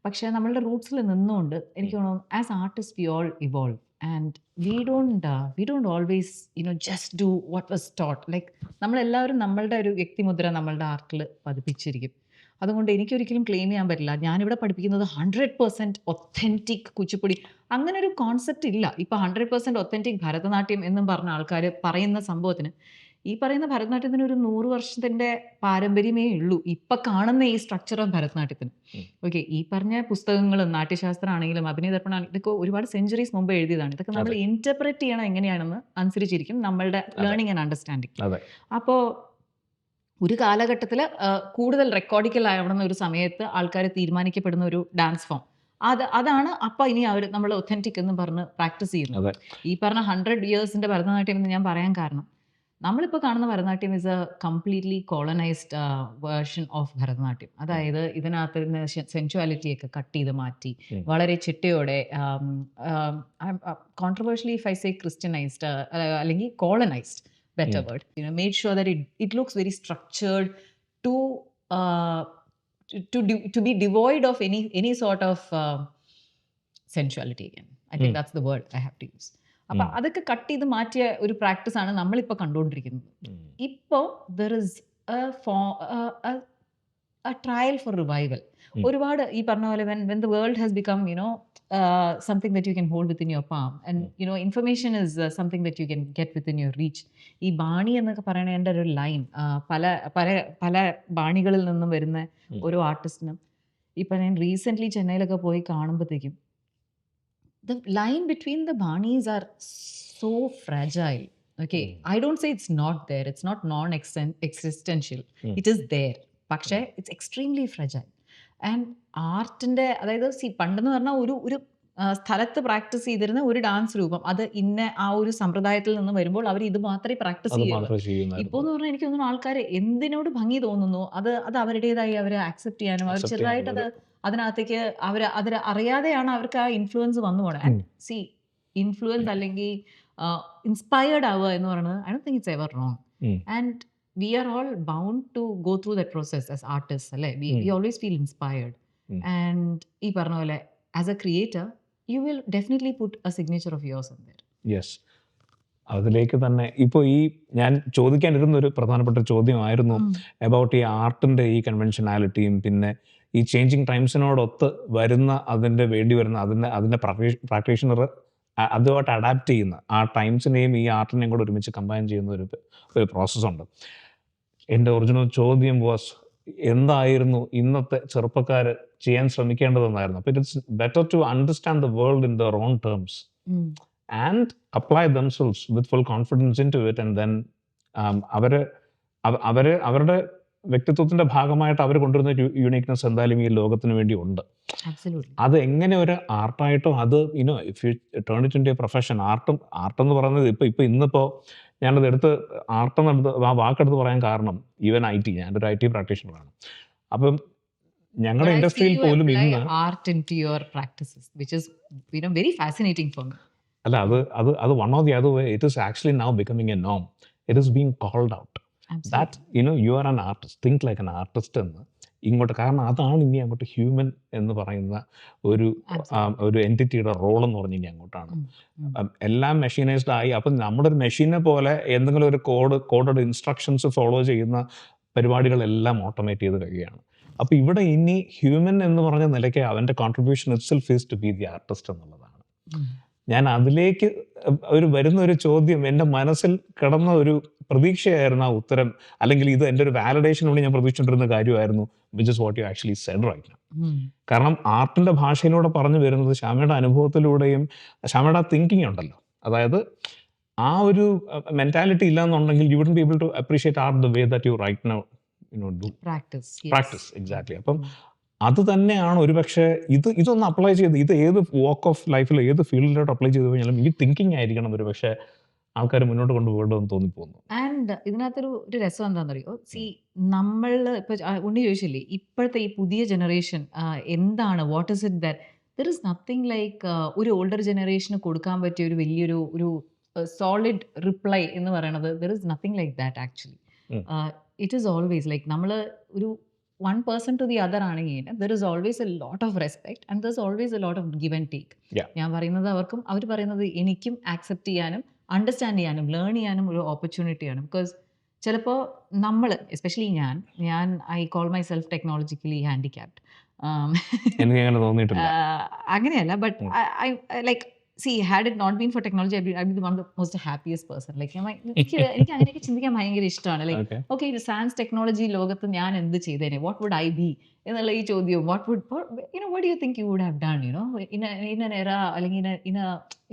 പക്ഷെ നമ്മളുടെ റൂട്ട്സിൽ നിന്നുകൊണ്ട് എനിക്ക് തോന്നുന്നു as artist we all evolve and we don't always just do what was taught. Like നമ്മളെല്ലാവരും നമ്മളുടെ ഒരു വ്യക്തിമുദ്ര നമ്മളുടെ ആർട്ടിൽ പതിപ്പിച്ചിരിക്കും. അതുകൊണ്ട് എനിക്കൊരിക്കലും ക്ലെയിം ചെയ്യാൻ പറ്റില്ല ഞാനിവിടെ പഠിപ്പിക്കുന്നത് 100% ഒത്തൻറ്റിക് കുച്ചിപ്പുടി, അങ്ങനെ ഒരു കോൺസെപ്റ്റ് ഇല്ല. ഇപ്പം 100% ഒത്തൻറ്റിക് ഭരതനാട്യം എന്നും പറഞ്ഞ ആൾക്കാർ പറയുന്ന സംഭവത്തിന്, ഈ പറയുന്ന ഭരതനാട്യത്തിന് ഒരു 100 വർഷത്തിൻ്റെ പാരമ്പര്യമേ ഉള്ളൂ ഇപ്പം കാണുന്ന ഈ സ്ട്രക്ചർ ഓഫ് ഭരതനാട്യത്തിന്. ഓക്കെ, ഈ പറഞ്ഞ പുസ്തകങ്ങളും നാട്യശാസ്ത്രം ആണെങ്കിലും അഭിനയദർപ്പണം, ഇതൊക്കെ ഒരുപാട് സെഞ്ചുറീസ് മുമ്പ് എഴുതിയതാണ്. ഇതൊക്കെ നമ്മൾ ഇന്റർപ്രറ്റ് ചെയ്യണം എങ്ങനെയാണെന്ന് അനുസരിച്ചിരിക്കും നമ്മളുടെ ലേണിംഗ് ആൻഡ് അണ്ടർസ്റ്റാൻഡിങ്. അപ്പോൾ ഒരു കാലഘട്ടത്തിൽ കൂടുതൽ റെക്കോർഡിക്കൽ ആവണമെന്ന ഒരു സമയത്ത് ആൾക്കാർ തീരുമാനിക്കപ്പെടുന്ന ഒരു ഡാൻസ് ഫോം അതാണ് അപ്പം ഇനി നമ്മൾ ഒത്തൻറ്റിക് എന്ന് പറഞ്ഞ് പ്രാക്ടീസ് ചെയ്യുന്നത്. ഈ പറഞ്ഞ 100 ഇയേഴ്സിൻ്റെ ഭരതനാട്യം എന്ന് ഞാൻ പറയാൻ കാരണം, നമ്മളിപ്പോൾ കാണുന്ന Bharatanatyam is A completely colonised version of Bharatanatyam. അതായത് ഇതിനകത്ത് സെൻച്വാലിറ്റിയൊക്കെ കട്ട് ചെയ്ത് മാറ്റി വളരെ ചിട്ടയോടെ, കോൺട്രവേഴ്ഷ്യലി ഇഫ് ഐ സേ ക്രിസ്ത്യനൈസ്ഡ് അല്ലെങ്കിൽ colonised, better word, made sure that it looks very structured to be devoid of any sort of sensuality again. I think that's the word I have to use. അപ്പം അതൊക്കെ കട്ട് ചെയ്ത് മാറ്റിയ ഒരു പ്രാക്ടീസാണ് നമ്മളിപ്പോൾ കണ്ടുകൊണ്ടിരിക്കുന്നത്. ഇപ്പോൾ there is a trial for revival. ഒരുപാട് ഈ പറഞ്ഞ പോലെ when the world has become something that you can hold within your palm and information is something that you can get within your reach. ഈ ബാണി എന്നൊക്കെ പറയണ എൻ്റെ ഒരു ലൈൻ പല പല പല ബാണികളിൽ നിന്നും വരുന്ന ഓരോ ആർട്ടിസ്റ്റിനും ഇപ്പം ഞാൻ റീസെൻ്റ്ലി ചെന്നൈയിലൊക്കെ പോയി കാണുമ്പോഴത്തേക്കും the line between the banis are so fragile. Okay, I don't say it's not there, it's not non-existential, it is there, പക്ഷേ ഇറ്റ്സ് എക്സ്ട്രീംലി ഫ്രജൈൽ. ആൻഡ് ആർട്ടിൻ്റെ, അതായത് പണ്ടെന്ന് പറഞ്ഞാൽ ഒരു സ്ഥലത്ത് പ്രാക്ടീസ് ചെയ്തിരുന്ന ഒരു ഡാൻസ് രൂപം അത് ആ ഒരു സമ്പ്രദായത്തിൽ നിന്ന് വരുമ്പോൾ അവർ ഇത് മാത്രമേ പ്രാക്ടീസ് ചെയ്യുള്ളൂ. ഇപ്പോൾ എന്ന് പറഞ്ഞാൽ എനിക്ക് തോന്നുന്നു ആൾക്കാർ എന്തിനോട് ഭംഗി തോന്നുന്നു അത് അവരുടേതായി അവർ ആക്സെപ്റ്റ് ചെയ്യാനും അവർ ചെറുതായിട്ട് അതിനകത്തേക്ക് അവർ അറിയാതെയാണ് അവർക്ക് ആ ഇൻഫ്ലുവൻസ് വന്നു പോകണം. ആൻഡ് ഇൻഫ്ലുവൻസ് അല്ലെങ്കിൽ ഇൻസ്പയർഡ് ആവുക എന്ന് പറയുന്നത് I don't think it's ever wrong. And we are all bound to go through that process as artists, alle we always feel inspired. And ee parna pole as a creator you will definitely put a signature of yours in there. Yes, അതിലേക്ക് തന്നെ ഇപ്പോൾ ഈ ഞാൻ ചോദിക്കാനിരുന്ന ഒരു പ്രധാനപ്പെട്ട ചോദ്യമായിരുന്നു അബൌട്ട് ഈ ആർട്ടിൻ്റെ ഈ കൺവെൻഷനാലിറ്റിയും പിന്നെ ഈ ചേഞ്ചിങ് ടൈംസിനോടൊത്ത് വരുന്ന അതിൻ്റെ വേണ്ടി വരുന്ന അതിൻ്റെ പ്രാക്ടീഷണർ അതുമായിട്ട് അഡാപ്റ്റ് ചെയ്യുന്ന ആ ടൈംസിനെയും ഈ ആർട്ടിനെയും കൂടെ ഒരുമിച്ച് കമ്പൈൻ ചെയ്യുന്ന ഒരു പ്രോസസ്സുണ്ട്. എൻ്റെ ഒറിജിനൽ ചോദ്യം എന്തായിരുന്നു ഇന്നത്തെ ചെറുപ്പക്കാർ ചെയ്യാൻ ശ്രമിക്കേണ്ടതെന്നായിരുന്നു. അപ്പോൾ it's better to understand the world in their own terms and apply themselves with full confidence into it and then അവരുടെ വ്യക്തിത്വത്തിന്റെ ഭാഗമായിട്ട് അവർ കൊണ്ടുവരുന്ന യൂണിക്നെസ് എന്തായാലും ഈ ലോകത്തിന് വേണ്ടി ഉണ്ട്. അത് എങ്ങനെ ഒരു ആർട്ടായിട്ടോ അത് if you turn it into a profession, ആർട്ടെന്ന് പറയുന്നത് ഇപ്പൊ ഇന്നിപ്പോ ഞാനത് എടുത്ത് ആർട്ടെന്ന് ആ വാക്കെടുത്ത് പറയാൻ കാരണം ഈവൻ ഞാനൊരു IT പ്രാക്ടീഷണറാണ്. അപ്പം ഞങ്ങളുടെ ഇൻഡസ്ട്രിയിൽ പോലും ഇന്ന് അല്ല അത് one of the other way it is actually now becoming a നോം. It is being called out that you are an artist, think like an artist എന്ന് ഇങ്ങോട്ട്. കാരണം അതാണ് ഇനി അങ്ങോട്ട് ഹ്യൂമൻ എന്ന് പറയുന്ന ഒരു എൻറ്റിറ്റിയുടെ റോൾ എന്ന് പറഞ്ഞ് ഇനി അങ്ങോട്ടാണ്. എല്ലാം മെഷീനൈസ്ഡ് ആയി. അപ്പം നമ്മുടെ ഒരു മെഷീനെ പോലെ എന്തെങ്കിലും ഒരു കോഡഡ് ഇൻസ്ട്രക്ഷൻസ് ഫോളോ ചെയ്യുന്ന പരിപാടികളെല്ലാം ഓട്ടോമേറ്റ് ചെയ്ത് കഴിയുകയാണ്. അപ്പോൾ ഇവിടെ ഇനി ഹ്യൂമൻ എന്ന് പറഞ്ഞ നിലയ്ക്ക് അവൻ്റെ contribution itself is to be the artist എന്നുള്ളതാണ്. ഞാൻ അതിലേക്ക് വരുന്ന ഒരു ചോദ്യം എൻ്റെ മനസ്സിൽ കിടന്ന ഒരു പ്രതീക്ഷയായിരുന്നു ആ ഉത്തരം, അല്ലെങ്കിൽ ഇത് എൻ്റെ ഒരു വാലിഡേഷൻ കൊണ്ട് ഞാൻ പ്രതീക്ഷിച്ചിട്ടിരുന്ന കാര്യമായിരുന്നു, which is what you actually said right now. കാരണം ആർട്ടിൻ്റെ ഭാഷയിലൂടെ പറഞ്ഞു വരുന്നത് ശ്യാമയുടെ അനുഭവത്തിലൂടെയും ശ്യാമയുടെ തിങ്കിങ് ഉണ്ടല്ലോ, അതായത് ആ ഒരു മെൻറ്റാലിറ്റി ഇല്ലാന്നുണ്ടെങ്കിൽ you wouldn't be able to appreciate art the way that you right now do practice. Exactly. അപ്പം അത് തന്നെയാണ് ഒരുപക്ഷെ ഇതൊന്ന് അപ്ലൈ ചെയ്ത് ഇത് ഏത് വാക്ക് ഓഫ് ലൈഫിൽ ഏത് ഫീൽഡിലോട്ട് അപ്ലൈ ചെയ്ത് കഴിഞ്ഞാലും ഈ തിങ്കിങ് ആയിരിക്കണം ഒരു പക്ഷേ ആൾക്കാർ മുന്നോട്ട് കൊണ്ടുപോകേണ്ടതെന്ന് തോന്നിപ്പോകുന്നു. ആൻഡ് ഇതിനകത്തൊരു രസം എന്താണെന്നറിയോ, നമ്മൾ ഇപ്പൊ ഉണ്ണി ചോദിച്ചില്ലേ ഇപ്പോഴത്തെ ഈ പുതിയ ജനറേഷൻ എന്താണ്, what is it that there is nothing like ഒരു ഓൾഡർ ജനറേഷന് കൊടുക്കാൻ പറ്റിയ ഒരു വലിയൊരു സോളിഡ് റിപ്ലൈ എന്ന് പറയുന്നത് there is nothing like that actually. It is always like നമ്മൾ ഒരു one person to the other ആണെങ്കിൽ there is always a lot of respect and there's always a lot of give and take. ഞാൻ പറയുന്നത് അവർക്കും അവർ പറയുന്നത് എനിക്കും ആക്സെപ്റ്റ് ചെയ്യാനും അണ്ടർസ്റ്റാൻഡ് ചെയ്യാനും ലേൺ ചെയ്യാനും ഒരു ഓപ്പർച്യൂണിറ്റിയാണ്. ബിക്കോസ് ചിലപ്പോൾ നമ്മൾ എസ്പെഷ്യലി ഞാൻ I call myself technologically handicapped. അങ്ങനെയല്ല, but I like see, had it not been for technology, I'd be one of the most happiest person. Like എനിക്ക് അങ്ങനെയൊക്കെ ചിന്തിക്കാൻ ഭയങ്കര ഇഷ്ടമാണ്. ലൈക്ക് ഓക്കെ സാൻസ് ടെക്നോളജി ലോകത്ത് ഞാൻ എന്ത് ചെയ്തേനെ, വാട്ട് വുഡ് ഐ ബി എന്നുള്ള ഈ ചോദ്യം, what do you think you would have done in an era അല്ലെങ്കിൽ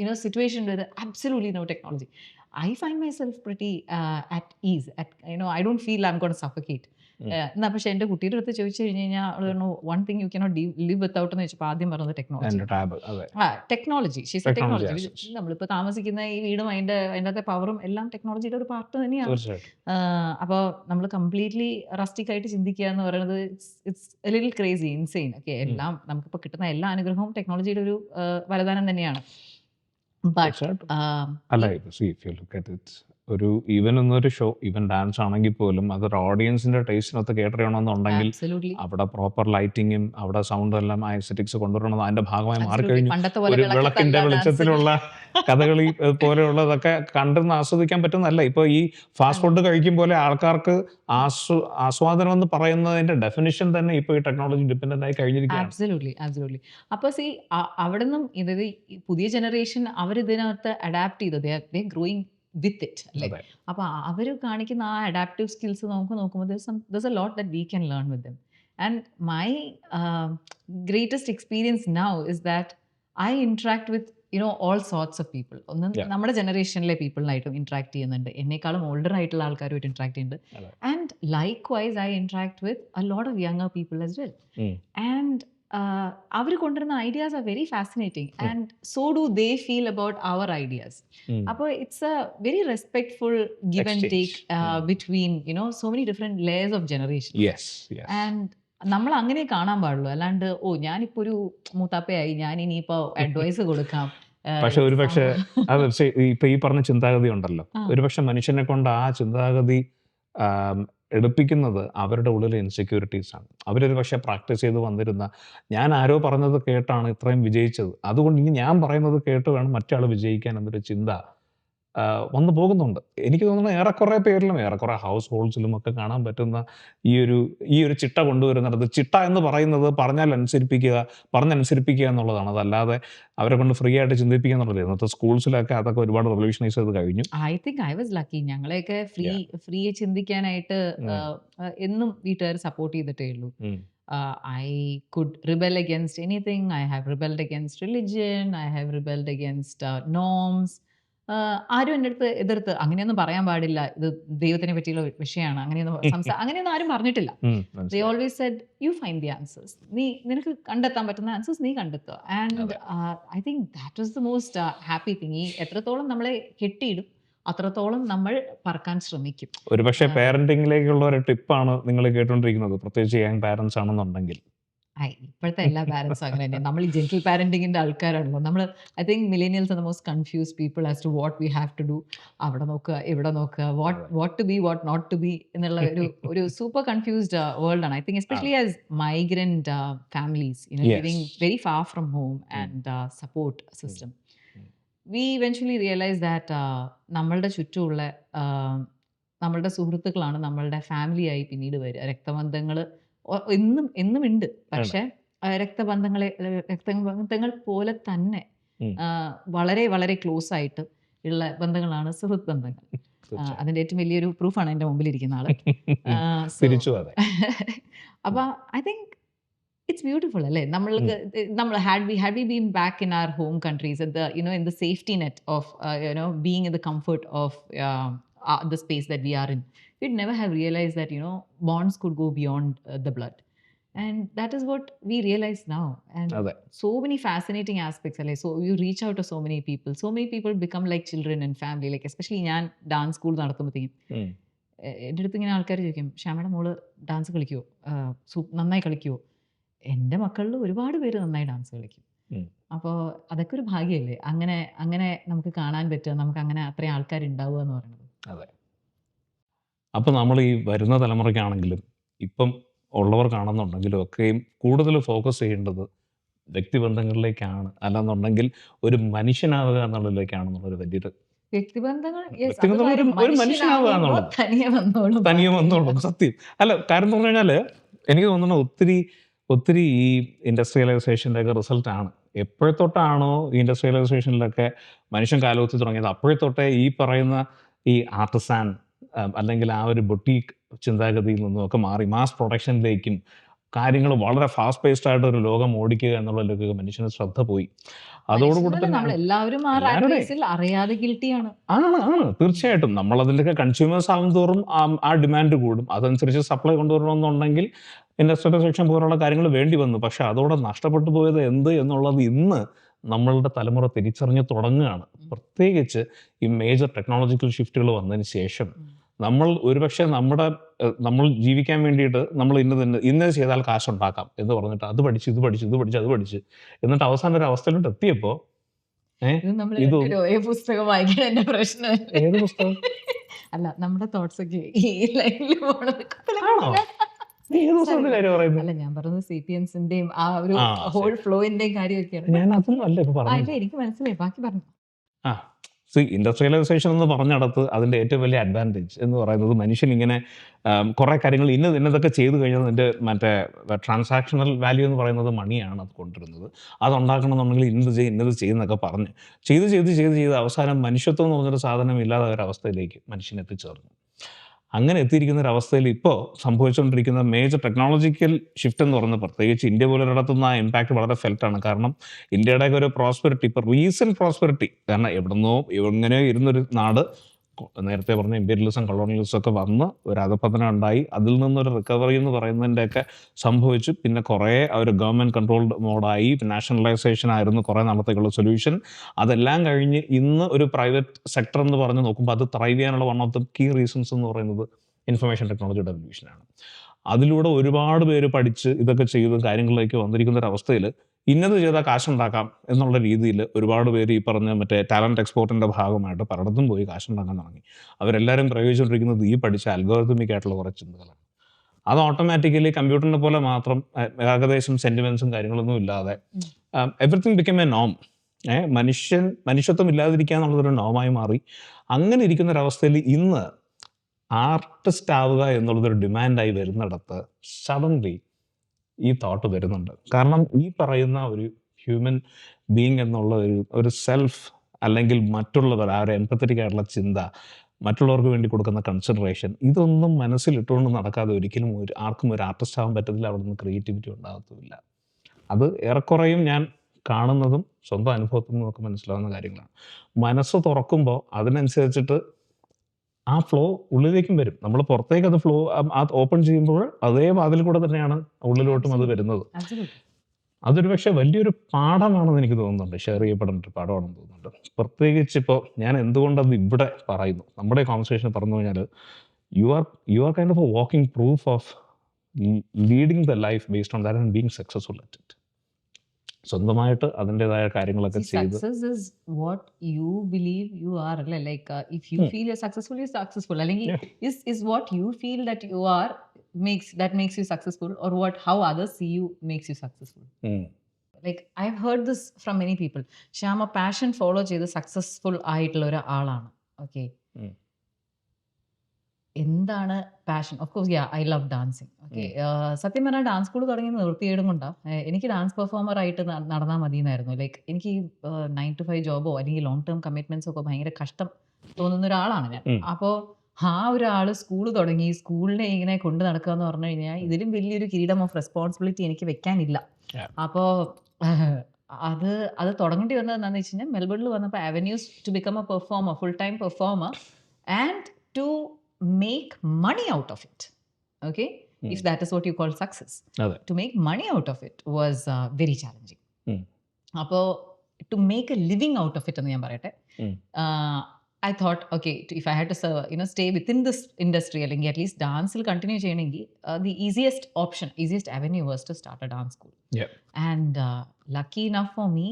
in a situation with absolutely no technology. I find myself pretty at ease. I don't feel I'm going to suffocate. എന്നാ പക്ഷെ എൻ്റെ കുട്ടിയുടെ അടുത്ത് ചോദിച്ചു കഴിഞ്ഞ് കഴിഞ്ഞാൽ one thing you cannot live without എന്ന് വെച്ചപ്പോൾ ആദ്യം പറഞ്ഞത് ടെക്നോളജി. നമ്മളിപ്പോൾ താമസിക്കുന്ന ഈ വീടും അതിൻ്റെ പവറും എല്ലാം ടെക്നോളജിയുടെ ഒരു പാർട്ട് തന്നെയാണ്. അപ്പോൾ നമ്മൾ കംപ്ലീറ്റ്ലി റസ്റ്റിക് ആയിട്ട് ചിന്തിക്കുക എന്ന് പറയുന്നത് it's A little crazy, insane. Okay, എല്ലാം നമുക്കിപ്പോൾ കിട്ടുന്ന എല്ലാ അനുഗ്രഹവും ടെക്നോളജിയുടെ ഒരു വരദാനം തന്നെയാണ്. ഒരു ഈവൻ എന്നൊരു ഷോ, ഈവൻ ഡാൻസ് ആണെങ്കിൽ പോലും അതൊരു ഓഡിയൻസിന്റെ ടേസ്റ്റിനൊത്ത് കേട്ടറിയണമെന്നുണ്ടെങ്കിൽ അവിടെ പ്രോപ്പർ ലൈറ്റിങ്ങും അവിടെ സൗണ്ട് എല്ലാം ആ എസ്തെറ്റിക്സ് കൊണ്ടുവരണം. അതിന്റെ ഭാഗമായി മാറിക്കഴിഞ്ഞു ഒരു വിളക്കിന്റെ വെളിച്ചത്തിലുള്ള കഥകളി പോലെയുള്ളതൊക്കെ കണ്ടെന്ന് ആസ്വദിക്കാൻ പറ്റുന്നതല്ല. ഇപ്പൊ ഈ ഫാസ്റ്റ് ഫുഡ് കഴിക്കും പോലെ ആൾക്കാർക്ക് ആസ്വാദനം എന്ന് പറയുന്നതിന്റെ ഡെഫിനിഷൻ തന്നെ ഇപ്പൊ ഈ ടെക്നോളജി ഡിപെൻഡന്റ് ആയി കഴിഞ്ഞിരിക്കുകയാണ്. അപ്പൊ അവിടെ നിന്നും ഇതായത് പുതിയ ജനറേഷൻ അവരിതിനകത്ത് അഡാപ്റ്റ് ചെയ്തത്, ദേ ഗ്രോയിങ് with it. അപ്പോൾ അവർ കാണിക്കുന്ന ആ അഡാപ്റ്റീവ് സ്കിൽസ് നമുക്ക് നോക്കുമ്പോൾ there's a lot that we can learn with them. And my greatest experience now is that I interact with all sorts of people. നമ്മുടെ ജനറേഷനിലെ പീപ്പിളിനായിട്ടും ഇന്ററാക്ട് ചെയ്യുന്നുണ്ട്, എന്നെക്കാളും ഓൾഡർ ആയിട്ടുള്ള ആൾക്കാരുമായിട്ട് ഇന്ററാക്ട് ചെയ്യുന്നുണ്ട്. And likewise I interact with a lot of younger people as well. And അവർ കൊണ്ടുവരുന്ന ideas are very fascinating and so do they feel about our ideas. അപ്പോൾ it's a very respectful give and take between so many different layers of generation. And നമ്മൾ അങ്ങനെ കാണാൻ പാടുള്ളൂ, അല്ലാണ്ട് ഞാനിപ്പോ ഒരു മൂത്താപ്പയായി ഞാൻ ഇനിയിപ്പോ അഡ്വൈസ് കൊടുക്കാം. പക്ഷെ ഒരുപക്ഷെ അത് ഇപ്പൊ ഈ പറഞ്ഞ ചിന്താഗതി ഉണ്ടല്ലോ, ഒരുപക്ഷെ മനുഷ്യനെ കൊണ്ട് ആ ചിന്താഗതി എടുപ്പിക്കുന്നത് അവരുടെ ഉള്ളിലെ ഇൻസെക്യൂരിറ്റീസ് ആണ്. അവരൊരു പക്ഷേ പ്രാക്ടീസ് ചെയ്ത് വന്നിരുന്ന, ഞാൻ ആരോ പറഞ്ഞത് കേട്ടാണ് ഇത്രയും വിജയിച്ചത്, അതുകൊണ്ട് ഇനി ഞാൻ പറയുന്നത് കേട്ട് വേണം മറ്റേ ആൾ വിജയിക്കാൻ എന്നൊരു ചിന്ത വന്നു പോകുന്നുണ്ട്. എനിക്ക് തോന്നുന്നു ഏറെക്കുറെ പേരിലും ഏറെക്കുറെ ഹൗസ് ഹോൾഡ്സിലും ഒക്കെ കാണാൻ പറ്റുന്ന ഈ ഒരു ചിട്ട കൊണ്ടുവരുന്നത്. ചിട്ട എന്ന് പറയുന്നത് പറഞ്ഞനുസരിപ്പിക്കുക എന്നുള്ളതാണ്. അതല്ലാതെ അവരെ കൊണ്ട് ഫ്രീ ആയിട്ട് ചിന്തിപ്പിക്കുക എന്നുള്ളത് ഇന്നത്തെ സ്കൂൾസിലൊക്കെ അതൊക്കെ ഒരുപാട് റെവല്യൂഷനൈസ് ചെയ്ത് കഴിഞ്ഞു. I think I was lucky. ഞങ്ങളെയൊക്കെ ഫ്രീ ചിന്തിക്കാനായിട്ട് എന്നും വീട്ടുകാർ സപ്പോർട്ട് ചെയ്തിട്ടേ ഉള്ളൂ. I could rebel against anything. I have rebelled against religion. I have rebelled against norms. ആരും എൻ്റെ അടുത്ത് എതിർത്ത് അങ്ങനെയൊന്നും പറയാൻ പാടില്ല, ഇത് ദൈവത്തിനെ പറ്റിയുള്ള വിഷയമാണ്, അങ്ങനെയൊന്നും ആരും പറഞ്ഞിട്ടില്ല. They always said you find the answers. നിനക്ക് കണ്ടെത്താൻ പറ്റുന്ന ആൻസേഴ്സ് നീ കണ്ടെത്തുക. And I think that was the most happy thing. ഈ എത്രത്തോളം നമ്മളെ കെട്ടിയിടും അത്രത്തോളം നമ്മൾ പറക്കാൻ ശ്രമിക്കും. ഒരുപക്ഷെ പാരന്റിങ്ങിലേക്കുള്ള ഒരു ടിപ്പാണ് നിങ്ങൾ കേട്ടുകൊണ്ടിരിക്കുന്നത്, പ്രത്യേകിച്ച് യങ് പാരന്റ്സ് ആണെന്നുണ്ടെങ്കിൽ. ഇപ്പോഴത്തെ എല്ലാ പാരന്റ്സും അങ്ങനെ തന്നെ. നമ്മൾ ഈ ജെന്റിൽ പാരന്റിങ്ങിന്റെ ആൾക്കാരാണല്ലോ നമ്മൾ. I think millennials are the most confused people as to what we have to do. അവിടെ നോക്കുക, ഇവിടെ നോക്കുക, what to be, what not to be എന്നുള്ള ഒരു സൂപ്പർ കൺഫ്യൂസ്ഡ് വേൾഡ് ആണ്. I think especially as migrant families living very far from home and support system. We eventually realise that നമ്മളുടെ ചുറ്റുമുള്ള നമ്മളുടെ സുഹൃത്തുക്കളാണ് നമ്മളുടെ ഫാമിലിയായി പിന്നീട് വരിക. രക്തബന്ധങ്ങൾ എന്നും എന്നും ഉണ്ട്. പക്ഷെ രക്തബന്ധങ്ങൾ പോലെ തന്നെ ഉം. വളരെ വളരെ ക്ലോസ് ആയിട്ട് ഉള്ള ബന്ധങ്ങളാണ് സുഹൃത്ത് ബന്ധങ്ങൾ. അതിന്റെ ഏറ്റവും വലിയൊരു പ്രൂഫാണ് എൻ്റെ മുമ്പിലിരിക്കുന്ന ആള്. തിരിച്ചു അതെ. അപ്പൊ ഐ തിങ്ക് ഇറ്റ്സ് ബ്യൂട്ടിഫുൾ അല്ലേ? നമ്മൾ had we been back in our home countries at the in the safety net of being in the comfort of the space that we are in, we'd never have realized that bonds could go beyond the blood, and that is what we realize now. And അതെ. so many fascinating aspects alle. So you reach out to so many people become like children and family, like especially ഞാൻ ഡാൻസ് സ്കൂൾ നടത്തുമ്പോഴത്തേക്കും ഉം. എൻ്റെ അടുത്ത് ഇങ്ങനെ ആൾക്കാർ ചോദിക്കും, ശ്യാമയുടെ മോള് ഡാൻസ് കളിക്കുമോ, നന്നായി കളിക്കുമോ? എൻ്റെ മക്കളിൽ ഒരുപാട് പേര് നന്നായി ഡാൻസ് കളിക്കും. ഉം. അപ്പോൾ അതൊക്കെ ഒരു ഭാഗ്യമല്ലേ, അങ്ങനെ നമുക്ക് കാണാൻ പറ്റുക, നമുക്ക് അങ്ങനെ അത്രയും ആൾക്കാരുണ്ടാവുക എന്ന് പറയുന്നത്. അതെ. അപ്പോൾ നമ്മൾ ഈ വരുന്ന തലമുറയ്ക്കാണെങ്കിലും ഇപ്പം ഉള്ളവർ കാണുന്നുണ്ടെങ്കിലും ഒക്കെയും കൂടുതൽ ഫോക്കസ് ചെയ്യേണ്ടത് വ്യക്തിബന്ധങ്ങളിലേക്കാണ്, അല്ലാന്നുണ്ടെങ്കിൽ ഒരു മനുഷ്യനാവുക എന്നുള്ളതിലേക്കാണെന്നുള്ളൊരു വലിയൊരു വ്യക്തിബന്ധങ്ങൾ വ്യക്തിബന്ധങ്ങൾ ഒരു മനുഷ്യനാവുക എന്നുള്ളത് തനിയെ വന്നോളും. സത്യം. അല്ല, കാര്യം എന്ന് പറഞ്ഞു കഴിഞ്ഞാൽ എനിക്ക് തോന്നുന്നത് ഒത്തിരി ഈ ഇൻഡസ്ട്രിയലൈസേഷൻ്റെ ഒക്കെ റിസൾട്ടാണ്. എപ്പോഴത്തൊട്ടാണോ ഈ ഇൻഡസ്ട്രിയലൈസേഷനിലൊക്കെ മനുഷ്യൻ കാലുകുത്തി തുടങ്ങിയത്, അപ്പോഴത്തൊട്ടേ ഈ പറയുന്ന ഈ ആർട്ടിസാൻ അല്ലെങ്കിൽ ആ ഒരു ബൊട്ടീക്ക് ചിന്താഗതിയിൽ നിന്നും ഒക്കെ മാറി മാസ് പ്രൊഡക്ഷനിലേക്കും കാര്യങ്ങൾ വളരെ ഫാസ്റ്റ് പേസ്ഡ് ആയിട്ട് ഒരു ലോകം ഓടിക്കുക എന്നുള്ളതിലേക്ക് മനുഷ്യന് ശ്രദ്ധ പോയി. അതോടുകൂടി തന്നെ അറിയാതെ ഗിൽറ്റിയാണ്. ആണ് തീർച്ചയായിട്ടും. നമ്മളതിൻ്റെയൊക്കെ കൺസ്യൂമേഴ്സ് ആകും തോറും ആ ഡിമാൻഡ് കൂടും. അതനുസരിച്ച് സപ്ലൈ കൊണ്ടുവരണമെന്നുണ്ടെങ്കിൽ ഇൻഡസ്ട്രിയലൈസേഷൻ പോലുള്ള കാര്യങ്ങൾ വേണ്ടി വന്നു. പക്ഷെ അതോടെ നഷ്ടപ്പെട്ടു പോയത് എന്ത് എന്നുള്ളത് ഇന്ന് നമ്മളുടെ തലമുറ തിരിച്ചറിഞ്ഞ് തുടങ്ങുകയാണ്. പ്രത്യേകിച്ച് ഈ മേജർ ടെക്നോളജിക്കൽ ഷിഫ്റ്റുകൾ വന്നതിന് ശേഷം നമ്മൾ ഒരുപക്ഷെ നമ്മൾ ജീവിക്കാൻ വേണ്ടിയിട്ട് നമ്മൾ ഇന്നത് ചെയ്താൽ കാശുണ്ടാക്കാം എന്ന് പറഞ്ഞിട്ട് അത് പഠിച്ച് എന്നിട്ട് അവസാനം ഒരു അവസ്ഥയിലോട്ട് എത്തിയപ്പോൾ പുസ്തകം വായിക്കാൻ എന്റെ പ്രശ്നം ഏത് പുസ്തകം അല്ല, നമ്മുടെ തോട്ട്സ് ഒക്കെ ഈ ലൈനിൽ പോണത്. അല്ല, ഞാൻ പറഞ്ഞത് സീപിയൻസിന്റെയും ആ ഒരു ഹോൾ ഫ്ലോയിന്റെയും കാര്യമൊക്കെയാണ്. ഞാൻ അതൊന്നും അല്ല ഇപ്പൊ പറഞ്ഞത്. എനിക്ക് മനസ്സിലായി, ബാക്കി പറഞ്ഞു. ഇൻഡസ്ട്രിയലൈസേഷൻ എന്ന് പറഞ്ഞിടത്ത് അതിൻ്റെ ഏറ്റവും വലിയ അഡ്വാൻറ്റേജ് എന്ന് പറയുന്നത് മനുഷ്യൻ ഇങ്ങനെ കുറേ കാര്യങ്ങൾ ഇന്നതൊക്കെ ചെയ്തു കഴിഞ്ഞാൽ അതിൻ്റെ മറ്റേ ട്രാൻസാക്ഷണൽ വാല്യൂ എന്ന് പറയുന്നത് മണിയാണ് അത് കൊണ്ടുവരുന്നത്. അതുണ്ടാക്കണമെന്നുണ്ടെങ്കിൽ ഇന്നത് ചെയ്യുന്നൊക്കെ പറഞ്ഞ് ചെയ്ത് അവസാനം മനുഷ്യത്വം എന്ന് പറഞ്ഞൊരു സാധനം ഇല്ലാത്ത ഒരവസ്ഥയിലേക്ക് മനുഷ്യൻ എത്തിച്ചേർന്നു. അങ്ങനെ എത്തിയിരിക്കുന്ന ഒരു അവസ്ഥയിൽ ഇപ്പോൾ സംഭവിച്ചുകൊണ്ടിരിക്കുന്ന മേജർ ടെക്നോളജിക്കൽ ഷിഫ്റ്റ് എന്ന് പറയുന്നത് പ്രത്യേകിച്ച് ഇന്ത്യ പോലെ ഒരിടത്തുന്ന ആ ഇമ്പാക്റ്റ് വളരെ ഫെൽറ്റാണ്. കാരണം ഇന്ത്യയുടെ ഒരു പ്രോസ്പെറിറ്റി, ഇപ്പോൾ റീസെൻറ്റ് പ്രോസ്പെറിറ്റി, കാരണം എങ്ങനെ ഇരുന്നൊരു നാട് നേരത്തെ പറഞ്ഞ ഇമ്പീരിയലിസം കൊളോണിയലിസം ഒക്കെ വന്ന് ഒരു അധപതനം ഉണ്ടായി. അതിൽ നിന്നൊരു റിക്കവറി എന്ന് പറയുന്നതിൻ്റെയൊക്കെ സംഭവിച്ചു. പിന്നെ കുറേ ഒരു ഗവൺമെൻറ് കൺട്രോൾഡ് മോഡായി. നാഷണലൈസേഷൻ ആയിരുന്നു കുറേ നാളത്തേക്കുള്ള സൊല്യൂഷൻ. അതെല്ലാം കഴിഞ്ഞ് ഇന്ന് ഒരു പ്രൈവറ്റ് സെക്ടർ എന്ന് പറഞ്ഞ് നോക്കുമ്പോൾ അത് ത്രൈവ് ചെയ്യാനുള്ള one of the key reasons എന്ന് പറയുന്നത് ഇൻഫർമേഷൻ ടെക്നോളജി ഡെവല്യൂഷനാണ്. അതിലൂടെ ഒരുപാട് പേര് പഠിച്ച് ഇതൊക്കെ ചെയ്ത് കാര്യങ്ങളിലേക്ക് വന്നിരിക്കുന്ന ഒരവസ്ഥയിൽ ഇന്നത് ചെയ്താൽ കാശുണ്ടാക്കാം എന്നുള്ള രീതിയിൽ ഒരുപാട് പേര് ഈ പറഞ്ഞ മറ്റേ ടാലൻറ്റ് എക്സ്പോർട്ടിൻ്റെ ഭാഗമായിട്ട് പലയിടത്തും പോയി കാശുണ്ടാക്കാൻ തുടങ്ങി. അവരെല്ലാവരും പ്രയോഗിച്ചുകൊണ്ടിരിക്കുന്നത് ഈ പഠിച്ച അൽഗോരിതമിക് ആയിട്ടുള്ള കുറേ ചിന്തകളാണ്. അത് ഓട്ടോമാറ്റിക്കലി കമ്പ്യൂട്ടറിനെ പോലെ മാത്രം ഏകദേശം സെൻറ്റിമെൻസും കാര്യങ്ങളൊന്നും ഇല്ലാതെ എവറിത്തിങ് ബിക്കം എ നോം. മനുഷ്യത്വം ഇല്ലാതിരിക്കുക എന്നുള്ളതൊരു നോമായി മാറി. അങ്ങനെ ഇരിക്കുന്നൊരവസ്ഥയിൽ ഇന്ന് ആർട്ടിസ്റ്റ് ആവുക എന്നുള്ളതൊരു ഡിമാൻഡായി വരുന്നിടത്ത് സഡൻലി ഈ തോട്ട് വരുന്നുണ്ട്. കാരണം ഈ പറയുന്ന ഒരു ഹ്യൂമൻ ബീങ് എന്നുള്ള ഒരു സെൽഫ്, അല്ലെങ്കിൽ മറ്റുള്ളവർ ആ ഒരു എംപത്തറ്റിക് ആയിട്ടുള്ള ചിന്ത, മറ്റുള്ളവർക്ക് വേണ്ടി കൊടുക്കുന്ന കൺസിഡറേഷൻ, ഇതൊന്നും മനസ്സിലിട്ടുകൊണ്ട് നടക്കാതെ ഒരിക്കലും ആർക്കും ഒരു ആർട്ടിസ്റ്റ് ആവാൻ പറ്റത്തില്ല. അവിടെ നിന്ന് ക്രിയേറ്റിവിറ്റി ഉണ്ടാകത്തുമില്ല. അത് ഏറെക്കുറയും ഞാൻ കാണുന്നതും സ്വന്തം അനുഭവത്തിൽ നിന്നൊക്കെ മനസ്സിലാവുന്ന കാര്യങ്ങളാണ്. മനസ്സ് തുറക്കുമ്പോൾ അതിനനുസരിച്ചിട്ട് ആ ഫ്ലോ ഉള്ളിലേക്കും വരും. നമ്മൾ പുറത്തേക്ക് അത് ഫ്ലോ ഓപ്പൺ ചെയ്യുമ്പോൾ അതേ വാതിൽ കൂടെ തന്നെയാണ് ഉള്ളിലോട്ടും അത് വരുന്നത്. അതൊരു പക്ഷേ വലിയൊരു പാഠമാണെന്ന് എനിക്ക് തോന്നുന്നുണ്ട്, ഷെയർ ചെയ്യപ്പെടേണ്ട ഒരു പാഠമാണെന്ന് തോന്നുന്നുണ്ട്. പ്രത്യേകിച്ച് ഇപ്പോൾ ഞാൻ എന്തുകൊണ്ടത് ഇവിടെ പറയുന്നു, നമ്മുടെ കോൺവെർസേഷൻ പറഞ്ഞു കഴിഞ്ഞാൽ you are kind of a walking proof of leading the life based on that and being successful at it. സ്വന്തമായിട്ട് അതിൻ്റെതായ കാര്യങ്ങളൊക്കെ ചെയ്ത് success is what you believe you are അല്ലേ. Like if you feel you successful അല്ലെങ്കിൽ is what you feel that you are makes you successful, or how others see you makes you successful. Like I've heard this from many people. Shyama passion follow ചെയ്ത് സക്സസ്ഫുൾ ആയിട്ടുള്ള ഒരാളാണ്. ഓക്കെ, എന്താണ് passion? Of course I love dancing. Okay. സത്യം പറഞ്ഞാൽ ഡാൻസ് സ്കൂൾ തുടങ്ങിയത് നിർത്തിയിടും കൊണ്ടാ. എനിക്ക് ഡാൻസ് പെർഫോമർ ആയിട്ട് നടന്നാൽ മതി എന്നായിരുന്നു. ലൈക്ക് എനിക്ക് 9 to 5 ജോബോ അല്ലെങ്കിൽ ലോങ് ടേം കമ്മിറ്റ്മെന്റ്സോ ഒക്കെ ഭയങ്കര കഷ്ടം തോന്നുന്ന ഒരാളാണ് ഞാൻ. അപ്പോൾ ആ ഒരാൾ സ്കൂൾ തുടങ്ങി സ്കൂളിനെ ഇങ്ങനെ കൊണ്ട് നടക്കുക എന്ന് പറഞ്ഞു കഴിഞ്ഞാൽ ഇതിലും വലിയൊരു കിരീടം ഓഫ് റെസ്പോൺസിബിലിറ്റി എനിക്ക് വെക്കാനില്ല. അപ്പോൾ അത് അത് തുടങ്ങേണ്ടി വന്നത് എന്താണെന്ന് വെച്ച് കഴിഞ്ഞാൽ മെൽബണിൽ വന്നപ്പോൾ avenues to become a performer, full time performer and to make money out of it. Okay, if that is what you call success, to make money out of it was very challenging. Appo to make a living out of it ennu njan parayate, I thought, okay, if I had to stay within this industry allengi at least dance il continue cheyanengi the easiest option, easiest avenue was to start a dance school. And lucky enough for me,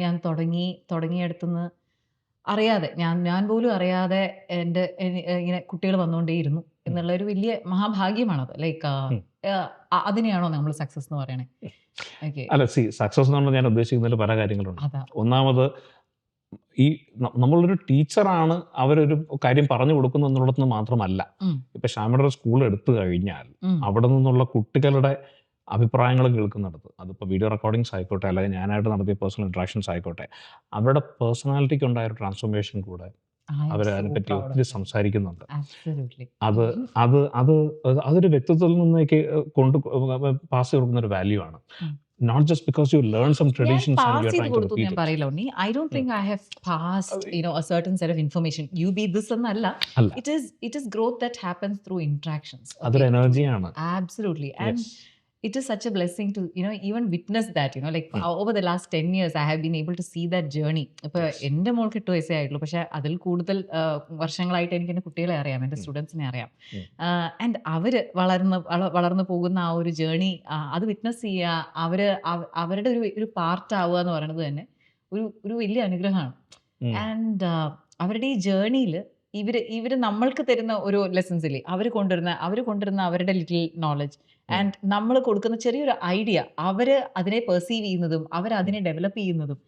njan തുടങ്ങിയെടുത്തുനിന്ന് അറിയാതെ ഞാൻ പോലും അറിയാതെ എൻ്റെ ഇങ്ങനെ കുട്ടികൾ വന്നുകൊണ്ടേയിരുന്നു എന്നുള്ള ഒരു വലിയ മഹാഭാഗ്യമാണത്. ലൈക്ക് അതിനെയാണോ നമ്മൾ സക്സസ് എന്ന് പറയണേ? അല്ല, സക്സസ് എന്ന് പറഞ്ഞാൽ ഞാൻ ഉദ്ദേശിക്കുന്നതിൽ പല കാര്യങ്ങളുണ്ട്. ഒന്നാമത് ഈ നമ്മളൊരു ടീച്ചറാണ്, അവരൊരു കാര്യം പറഞ്ഞു കൊടുക്കുന്നു എന്നുള്ളത് മാത്രമല്ല. ഇപ്പൊ ശ്യാമയുടെ സ്കൂൾ എടുത്തു കഴിഞ്ഞാൽ അവിടെ നിന്നുള്ള കുട്ടികളുടെ അഭിപ്രായങ്ങൾ കേൾക്കുന്നിടത്ത്, അതിപ്പോൾ വീഡിയോ റെക്കോർഡിങ്സ് ആയിക്കോട്ടെ, അല്ലെങ്കിൽ ഞാനായിട്ട് നടത്തിയ പേഴ്സണൽ ഇൻട്രാക്ഷൻസ് ആയിക്കോട്ടെ, അവരുടെ പേഴ്സണാലിറ്റിക്ക് ഉണ്ടായ ഒരു ട്രാൻസ്ഫോർമേഷൻ കൂടെ അവർ അതിനെപ്പറ്റി ഒത്തിരി സംസാരിക്കുന്നുണ്ട്. അത് അത് അത് അതൊരു വ്യക്തിത്വത്തിൽ നിന്നേക്ക് പാസ് കൊടുക്കുന്ന ഒരു വാല്യൂ ആണ്. Not just because you learn some traditions and you're trying to repeat it. I don't think I have passed, a certain set of information. You be this annalla. It is growth that happens through interactions. Adur energy aanu. Absolutely. And it is such a blessing to even witness that, like over the last 10 years I have been able to see that journey. Appo ende molku 8 vayasേ ആയിട്ടുള്ളൂ, പക്ഷേ അതിൽ കൂടുതൽ വർഷങ്ങളായിട്ട് എനിക്ക് എൻ്റെ കുട്ടികളെ അറിയാം, എൻ്റെ സ്റ്റുഡൻസിനെ അറിയാം. ആൻഡ് അവർ വളർന്നു പോകുന്ന ആ ഒരു ജേർണി അത് വിറ്റ്നസ് ചെയ്യുക, അവരുടെ ഒരു പാർട്ട് ആവുക എന്ന് പറയുന്നത് തന്നെ ഒരു വലിയ അനുഗ്രഹമാണ്. ആൻഡ് അവരുടെ ഈ ജേർണിയിൽ ഇവര് നമ്മൾക്ക് തരുന്ന ഓരോ ലെസൺസ് ഇല്ലേ, അവർ കൊണ്ടുവരുന്ന അവരുടെ ലിറ്റിൽ നോളജ് ആൻഡ് നമ്മൾ കൊടുക്കുന്ന ചെറിയൊരു ഐഡിയ, അവര് അതിനെ പെർസീവ് ചെയ്യുന്നതും അവരതിനെ ഡെവലപ്പ് ചെയ്യുന്നതും,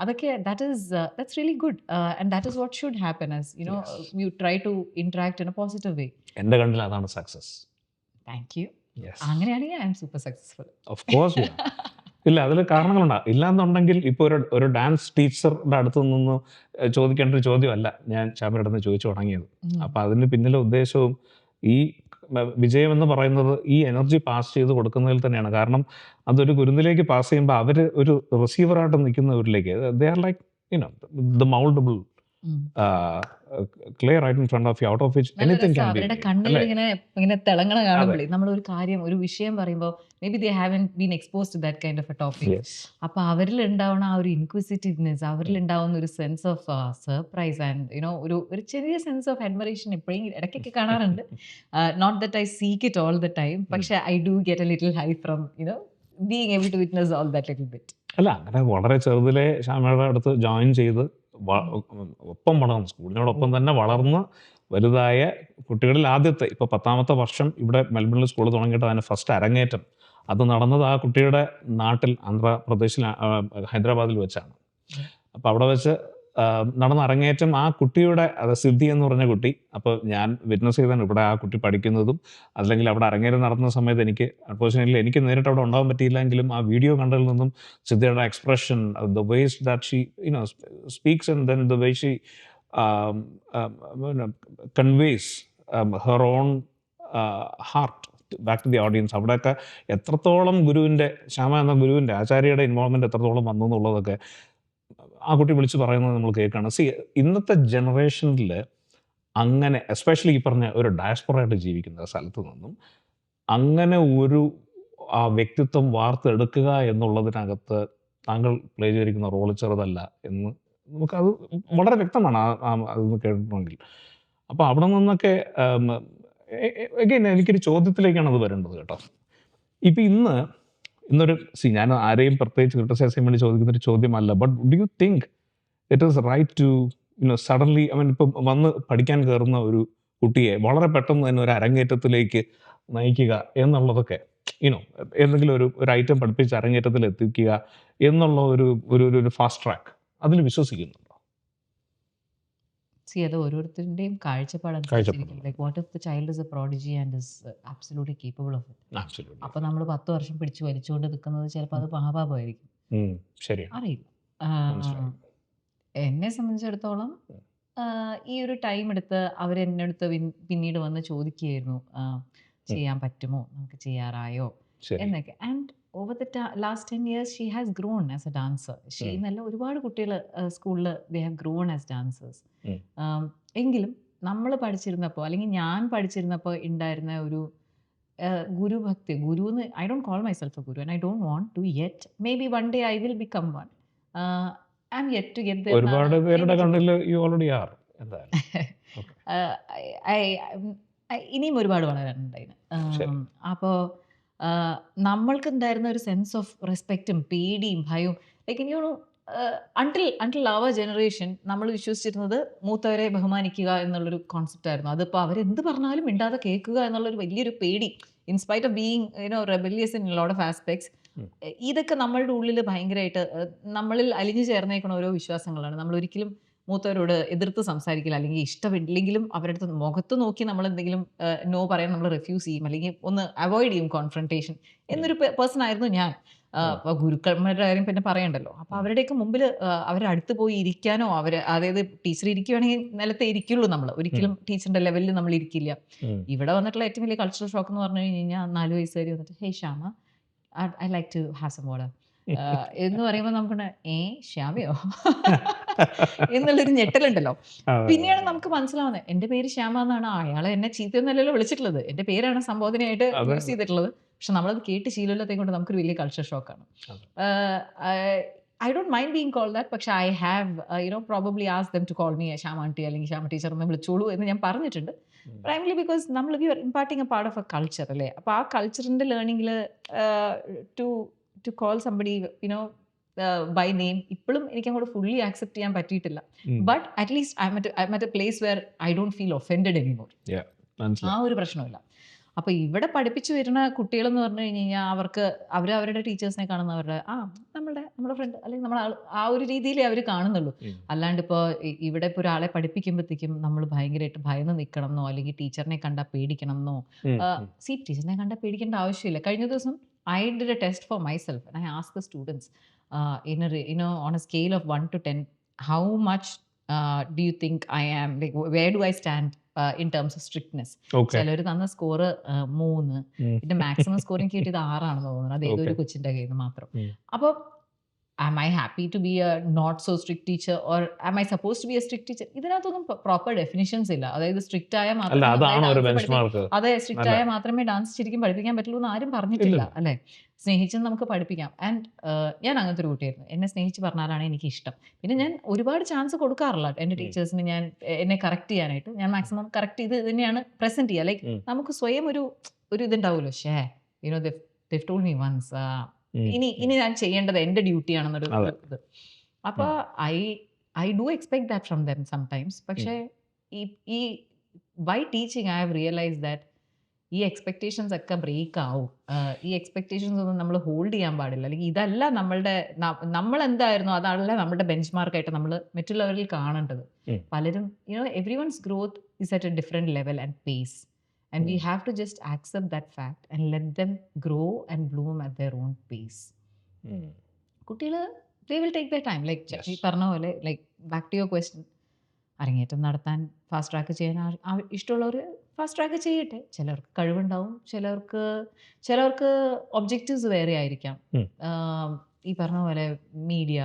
അതൊക്കെ that's really good, and that is what should happen as you try to interact in a positive way. എൻ്റെ കണ്ണിൽ അതാണ് സക്സസ്. Thank you. അങ്ങനെയാണെങ്കിൽ I am super successful. Of course. ഇല്ല, അതിൽ കാരണങ്ങളുണ്ടാകും. ഇല്ലാന്നുണ്ടെങ്കിൽ ഇപ്പോൾ ഒരു ഡാൻസ് ടീച്ചറുടെ അടുത്ത് നിന്ന് ചോദിക്കേണ്ട ഒരു ചോദ്യമല്ല ഞാൻ ശ്യാമയുടെ അടുത്ത് ചോദിച്ചു തുടങ്ങിയത്. അപ്പം അതിന് പിന്നിലെ ഉദ്ദേശവും ഈ വിജയം എന്ന് പറയുന്നത് ഈ എനർജി പാസ് ചെയ്ത് കൊടുക്കുന്നതിൽ തന്നെയാണ്. കാരണം അതൊരു ഗുരുവിലേക്ക് പാസ് ചെയ്യുമ്പോൾ അവർ ഒരു റിസീവറായിട്ട് നിൽക്കുന്നവരിലേക്ക് they are like the mouldable clear right in front of you, out of which anything can be. അവരുടെ കണ്ണിൽ ഇങ്ങനെ തിളങ്ങണ കാണുമ്പോഴേ നമ്മൾ ഒരു വിഷയം പറയുമ്പോൾ maybe they haven't been exposed to that kind of a topic. അപ്പോൾ അവരിൽ ഉണ്ടാവുന്ന ആ ഒരു ഇൻക്വിസിറ്റീവ്നെസ്, അവരിൽ ഉണ്ടാവുന്ന ഒരു സെൻസ് ഓഫ് സർപ്രൈസ് ആൻഡ് ഒരു ചെറിയ സെൻസ് ഓഫ് അഡ്മറേഷൻ എപ്പോഴും ഇടയ്ക്കൊക്കെ കാണാറുണ്ട്. Not that I seek it all the time, പക്ഷെ I do get a little high from being able to witness all that little bit. അല്ല, അങ്ങനെ വളരെ ചെറുതിലെ ശ്യാമയുടെ അടുത്ത് ജോയിൻ ചെയ്ത് ഒപ്പം വളർന്ന് സ്കൂളിനോടൊപ്പം തന്നെ വളർന്ന് വലുതായ കുട്ടികളിൽ ആദ്യത്തെ ഇപ്പോൾ 10ാമത്തെ വർഷം ഇവിടെ മെൽബണിൽ സ്കൂൾ തുടങ്ങിയിട്ട് അതിന് ഫസ്റ്റ് അരങ്ങേറ്റം അത് നടന്നത് ആ കുട്ടിയുടെ നാട്ടിൽ ആന്ധ്രാപ്രദേശിൽ ഹൈദരാബാദിൽ വെച്ചാണ്. അപ്പോൾ അവിടെ വെച്ച് നടന്ന അരങ്ങേറ്റം ആ കുട്ടിയുടെ സിദ്ധി എന്ന് പറഞ്ഞ കുട്ടി, അപ്പോൾ ഞാൻ വിറ്റ്നസ് ചെയ്താണ് ഇവിടെ ആ കുട്ടി പഠിക്കുന്നതും. അല്ലെങ്കിൽ അവിടെ അരങ്ങേറ്റം നടത്തുന്ന സമയത്ത് അൺഫോർച്യുനേറ്റ്ലി എനിക്ക് നേരിട്ട് അവിടെ ഉണ്ടാകാൻ പറ്റിയില്ലെങ്കിലും ആ വീഡിയോ കണ്ടതിൽ നിന്നും സിദ്ധിയുടെ expression, the ways that she speaks and then the way she conveys her own heart back to the audience, അവിടെയൊക്കെ എത്രത്തോളം ശ്യാമ എന്ന ഗുരുവിൻ്റെ ആചാര്യയുടെ ഇൻവോൾവ്മെൻറ്റ് എത്രത്തോളം വന്നു എന്നുള്ളതൊക്കെ ആ കുട്ടി വിളിച്ച് പറയുന്നത് നമ്മൾ കേൾക്കുകയാണ്. ഇന്നത്തെ ജനറേഷനിൽ അങ്ങനെ എസ്പെഷ്യലി ഈ പറഞ്ഞ ഒരു ഡയസ്പൊറയായിട്ട് ജീവിക്കുന്ന സ്ഥലത്ത് നിന്നും അങ്ങനെ ഒരു ആ വ്യക്തിത്വം വാർത്തെടുക്കുക എന്നുള്ളതിനകത്ത് താങ്കൾ പ്ലേ ചെയ്തിരിക്കുന്ന റോൾ ചെറുതല്ല എന്ന് നമുക്കത് വളരെ വ്യക്തമാണ് അതെന്ന് കേട്ടിട്ടുണ്ടെങ്കിൽ. അപ്പോൾ അവിടെ നിന്നൊക്കെ അഗൈൻ എനിക്കൊരു ചോദ്യത്തിലേക്കാണ് അത് വരേണ്ടത് കേട്ടോ. ഇപ്പം ഇന്നൊരു ഞാൻ ആരെയും പ്രത്യേകിച്ച് ക്രിട്ടിസൈസ് ചെയ്യാൻ വേണ്ടി ചോദിക്കുന്നൊരു ചോദ്യമല്ല, but do you think it is right to suddenly ഇപ്പം വന്ന് പഠിക്കാൻ കയറുന്ന ഒരു കുട്ടിയെ വളരെ പെട്ടെന്ന് തന്നെ ഒരു അരങ്ങേറ്റത്തിലേക്ക് നയിക്കുക എന്നുള്ളതൊക്കെ എന്തെങ്കിലും ഒരു ഐറ്റം പഠിപ്പിച്ച് അരങ്ങേറ്റത്തിൽ എത്തിക്കുക എന്നുള്ള ഒരു ഫാസ്റ്റ് ട്രാക്ക് അതിൽ വിശ്വസിക്കുന്നുണ്ടോ? സി അത് ഓരോരുത്തരുടെയും കാഴ്ചപ്പാട്. കാഴ്ചപ്പാടനുസരിച്ചിരിക്കും. Like what if the child is a prodigy and is absolutely capable of it. Absolutely. അപ്പോൾ നമ്മൾ 10 വർഷം പിടിച്ച് വലിച്ചുകൊണ്ട് നിൽക്കുന്നത് ചിലപ്പോൾ അത് മഹാപാപമായിരിക്കും, ശരിയാണ്, അറിയില്ല. മനസ്സിലായി. എന്നെ സംബന്ധിച്ചിടത്തോളം ഈ ഒരു ടൈം എടുത്ത് അവരെന്നെ അടുത്ത് പിന്നീട് വന്ന് ചോദിക്കുകയായിരുന്നു, ചെയ്യാൻ പറ്റുമോ, നമുക്ക് ചെയ്യാറായോ ശരി. എന്നൊക്കെ. And over the last 10 years she has grown as a dancer. She എന്നല്ല, ഒരുപാട് കുട്ടികൾ സ്കൂളിൽ they have grown as dancers. എങ്കിലും നമ്മൾ പഠിച്ചിരുന്നപ്പോൾ അല്ലെങ്കിൽ ഞാൻ പഠിച്ചിരുന്നപ്പോൾ ഉണ്ടായിരുന്ന ഒരു ഗുരുഭക്തി, ഗുരുന്ന് I don't call myself a guru and I don't want to yet. Maybe one day I will become one. I'm yet to get ഒരുപാട് പേരുടെ കണ്ണിൽ യു ഓൾറെഡി ആർ എന്തായാലും. ഇനിയും ഒരുപാട് വളരാനുണ്ട് അതിന്. അപ്പോൾ നമ്മൾക്ക് ഉണ്ടായിരുന്ന ഒരു സെൻസ് ഓഫ് റെസ്പെക്റ്റും പേടിയും ഭയവും, ലൈക്ക് എനിക്കോണു അൺടിൽ അവർ ജനറേഷൻ നമ്മൾ വിശ്വസിച്ചിരുന്നത് മൂത്തവരെ ബഹുമാനിക്കുക എന്നുള്ളൊരു കോൺസെപ്റ്റ് ആയിരുന്നു. അതിപ്പോൾ അവരെന്ത് പറഞ്ഞാലും മിണ്ടാതെ കേൾക്കുക എന്നുള്ളൊരു വലിയൊരു പേടി, in spite of being rebellious in lot of aspects. ഇതൊക്കെ നമ്മളുടെ ഉള്ളിൽ ഭയങ്കരമായിട്ട് നമ്മളിൽ അലിഞ്ഞു ചേർന്നേക്കുന്ന ഓരോ വിശ്വാസങ്ങളാണ്. നമ്മൾ ഒരിക്കലും മൂത്തവരോട് എതിർത്ത് സംസാരിക്കില്ല, അല്ലെങ്കിൽ ഇഷ്ടമില്ലെങ്കിലും അവരുടെ അടുത്ത് മുഖത്ത് നോക്കി നമ്മൾ എന്തെങ്കിലും നോ പറയാൻ നമ്മൾ റിഫ്യൂസ് ചെയ്യും, അല്ലെങ്കിൽ ഒന്ന് അവോയ്ഡ് ചെയ്യും കോൺഫ്രണ്ടേഷൻ എന്നൊരു പേഴ്സൺ ആയിരുന്നു ഞാൻ. അപ്പോൾ ഗുരുക്കന്മാരുടെ കാര്യം പിന്നെ പറയണ്ടല്ലോ. അപ്പോൾ അവരുടെയൊക്കെ മുമ്പിൽ അവരുടെ അടുത്ത് പോയി ഇരിക്കാനോ, അതായത് ടീച്ചർ ഇരിക്കുകയാണെങ്കിൽ നിലത്തെ ഇരിക്കുള്ളൂ, നമ്മൾ ഒരിക്കലും ടീച്ചറിന്റെ ലെവലിൽ നമ്മൾ ഇരിക്കില്ല. ഇവിടെ വന്നിട്ടുള്ള ഏറ്റവും വലിയ കൾച്ചറൽ ഷോക്ക് എന്ന് പറഞ്ഞു കഴിഞ്ഞാൽ 4 വയസ്സുകാരി വന്നിട്ട് hey Shyama I like to have some water എന്ന് പറയുമ്പോൾ നമുക്ക് ശ്യാമയോ എന്നുള്ളൊരു ഞെട്ടലുണ്ടല്ലോ. പിന്നെയാണ് നമുക്ക് മനസ്സിലാവുന്നത് എൻ്റെ പേര് ശ്യാമ എന്നാണ്, അയാളെ എന്നെ ചീത്തയൊന്നല്ലല്ലോ വിളിച്ചിട്ടുള്ളത്, എൻ്റെ പേരാണ് സംബോധനയായിട്ട് യൂസ് ചെയ്തിട്ടുള്ളത്. പക്ഷെ നമ്മളത് കേട്ട് ശീലമില്ലാത്തത് കൊണ്ട് നമുക്കൊരു വലിയ കൾച്ചർ ഷോക്കാണ്. I don't mind being call that, പക്ഷെ I have probably asked them to call me Shyama aunty അല്ലെങ്കിൽ ശ്യാമ ടീച്ചർ എന്ന് വിളിച്ചോളൂ എന്ന് ഞാൻ പറഞ്ഞിട്ടുണ്ട്. പ്രൈമലി ബിക്കോസ് നമ്മൾ we are imparting a part of a culture അല്ലേ. അപ്പോൾ ആ കൾച്ചറിൻ്റെ ലേണിങ്ങിൽ to call somebody by name ഇപ്പോഴും എനിക്ക് അങ്ങോട്ട് ഫുള്ളി ആക്സെപ്റ്റ് ചെയ്യാൻ പറ്റിയിട്ടില്ല. But at least I'm at a place where I don't feel offended anymore. ആ ഒരു പ്രശ്നമില്ല. അപ്പോൾ ഇവിടെ പഠിപ്പിച്ചു വരുന്ന കുട്ടികളെന്ന് പറഞ്ഞു കഴിഞ്ഞാൽ അവർക്ക് അവരുടെ ടീച്ചേഴ്സിനെ കാണുന്നവരുടെ നമ്മുടെ ഫ്രണ്ട് അല്ലെങ്കിൽ നമ്മൾ ആ ഒരു രീതിയിലേ അവർ കാണുന്നുള്ളൂ. അല്ലാണ്ട് ഇപ്പോൾ ഇവിടെ ഇപ്പോൾ ഒരാളെ പഠിപ്പിക്കുമ്പോഴത്തേക്കും നമ്മൾ ഭയങ്കരമായിട്ട് ഭയന്ന് നിൽക്കണം എന്നോ അല്ലെങ്കിൽ ടീച്ചറിനെ കണ്ടാൽ പേടിക്കണം എന്നോ. ടീച്ചറിനെ കണ്ടാൽ പേടിക്കേണ്ട ആവശ്യമില്ല. കഴിഞ്ഞ ദിവസം I did a test for myself and I asked the students on a scale of 1 to 10 how much do you think I am, like where do I stand in terms of strictness. ചിലർ തന്ന സ്കോർ 3, പിന്നെ മാക്സിമം സ്കോർ എനിക്ക് കിട്ടിയത് 6 ആണെന്ന് തോന്നുന്നു, അത് ഏതൊരു കൊച്ചിൻ്റെ കയ്യിൽ നിന്ന് മാത്രം. അപ്പോൾ am I happy to be a not so strict teacher or am I supposed to be a strict teacher? ഇതിനകത്തൊന്നും പ്രോപ്പർ ഡെഫിനിഷൻസ് ഇല്ല. അതായത് സ്ട്രിക്റ്റ് ആയ അതെ സ്ട്രിക്റ്റ് ആയ മാത്രമേ ഡാൻസ് ശരിക്കും പഠിപ്പിക്കാൻ പറ്റുള്ളൂ എന്ന് ആരും പറഞ്ഞിട്ടില്ല അല്ലേ. സ്നേഹിച്ച് നമുക്ക് പഠിപ്പിക്കാം. ആൻഡ് ഞാൻ അങ്ങനത്തെ ഒരു കുട്ടിയായിരുന്നു. എന്നെ സ്നേഹിച്ച് പറഞ്ഞാലാണ് എനിക്ക് ഇഷ്ടം. പിന്നെ ഞാൻ ഒരുപാട് ചാൻസ് കൊടുക്കാറില്ല എൻ്റെ ടീച്ചേഴ്സിന്. എന്നെ കറക്റ്റ് ചെയ്യാനായിട്ട് ഞാൻ മാക്സിമം കറക്റ്റ് ചെയ്ത് തന്നെയാണ് പ്രസന്റ് ചെയ്യുക. ലൈക്ക് നമുക്ക് സ്വയം ഒരു ഇതുണ്ടാവുമല്ലോ, they've told me once ഇനി ഞാൻ ചെയ്യേണ്ടത് എൻ്റെ ഡ്യൂട്ടിയാണെന്നൊരു ഇത്. അപ്പോൾ I do expect that from them sometimes. പക്ഷേ ഈ by teaching I have realise that ഈ എക്സ്പെക്റ്റേഷൻസ് ഒക്കെ ബ്രേക്ക് ആവും. ഈ എക്സ്പെക്റ്റേഷൻസ് ഒന്നും നമ്മൾ ഹോൾഡ് ചെയ്യാൻ പാടില്ല. അല്ലെങ്കിൽ ഇതല്ല നമ്മൾ എന്തായിരുന്നു അതല്ല നമ്മുടെ ബെഞ്ച് മാർക്കായിട്ട് നമ്മൾ മറ്റുള്ളവരിൽ കാണേണ്ടത്. പലരും എവ്രിവൺസ് growth is at A different level and pace. And we have to just accept that fact and let them grow and bloom at their own pace. കുട്ടികൾ they will take their time. Like ഈ പറഞ്ഞ പോലെ, like back to your question, അരങ്ങേറ്റം നടത്താൻ ഫാസ്റ്റ് ട്രാക്ക് ചെയ്യാൻ ഇഷ്ടമുള്ളവർ ഫാസ്റ്റ് ട്രാക്ക് ചെയ്യട്ടെ. ചിലർക്ക് കഴിവുണ്ടാവും, ചിലർക്ക് ഒബ്ജക്റ്റീവ്സ് വേറെ ആയിരിക്കാം. ഈ പറഞ്ഞ പോലെ മീഡിയ,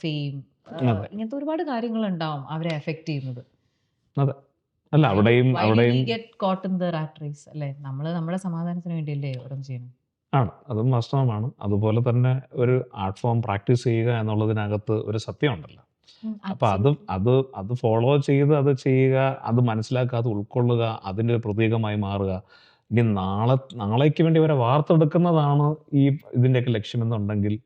ഫെയിം, ഇങ്ങനത്തെ ഒരുപാട് കാര്യങ്ങളുണ്ടാവും അവരെ എഫക്റ്റ് ചെയ്യുന്നത്. അല്ല അവിടെയും നമ്മുടെ സമാധാനത്തിന് വേണ്ടിയല്ലേ ഓരോന്നും ചെയ്യണം. ആണ്, അതും വാസ്തവമാണ്. അതുപോലെ തന്നെ ഒരു ആർട്ട് ഫോം പ്രാക്ടീസ് ചെയ്യുക എന്നുള്ളതിനകത്ത് ഒരു സത്യമുണ്ടല്ലോ. അപ്പം അത് ഫോളോ ചെയ്ത് അത് ചെയ്യുക, അത് മനസ്സിലാക്കുക, അത് ഉൾക്കൊള്ളുക, അതിൻ്റെ ഒരു പ്രതീകമായി മാറുക. ഇനി നാളേക്ക് വേണ്ടി വരെ വാർത്തെടുക്കുന്നതാണ് ഈ ഇതിൻ്റെയൊക്കെ ലക്ഷ്യമെന്നുണ്ടെങ്കിൽ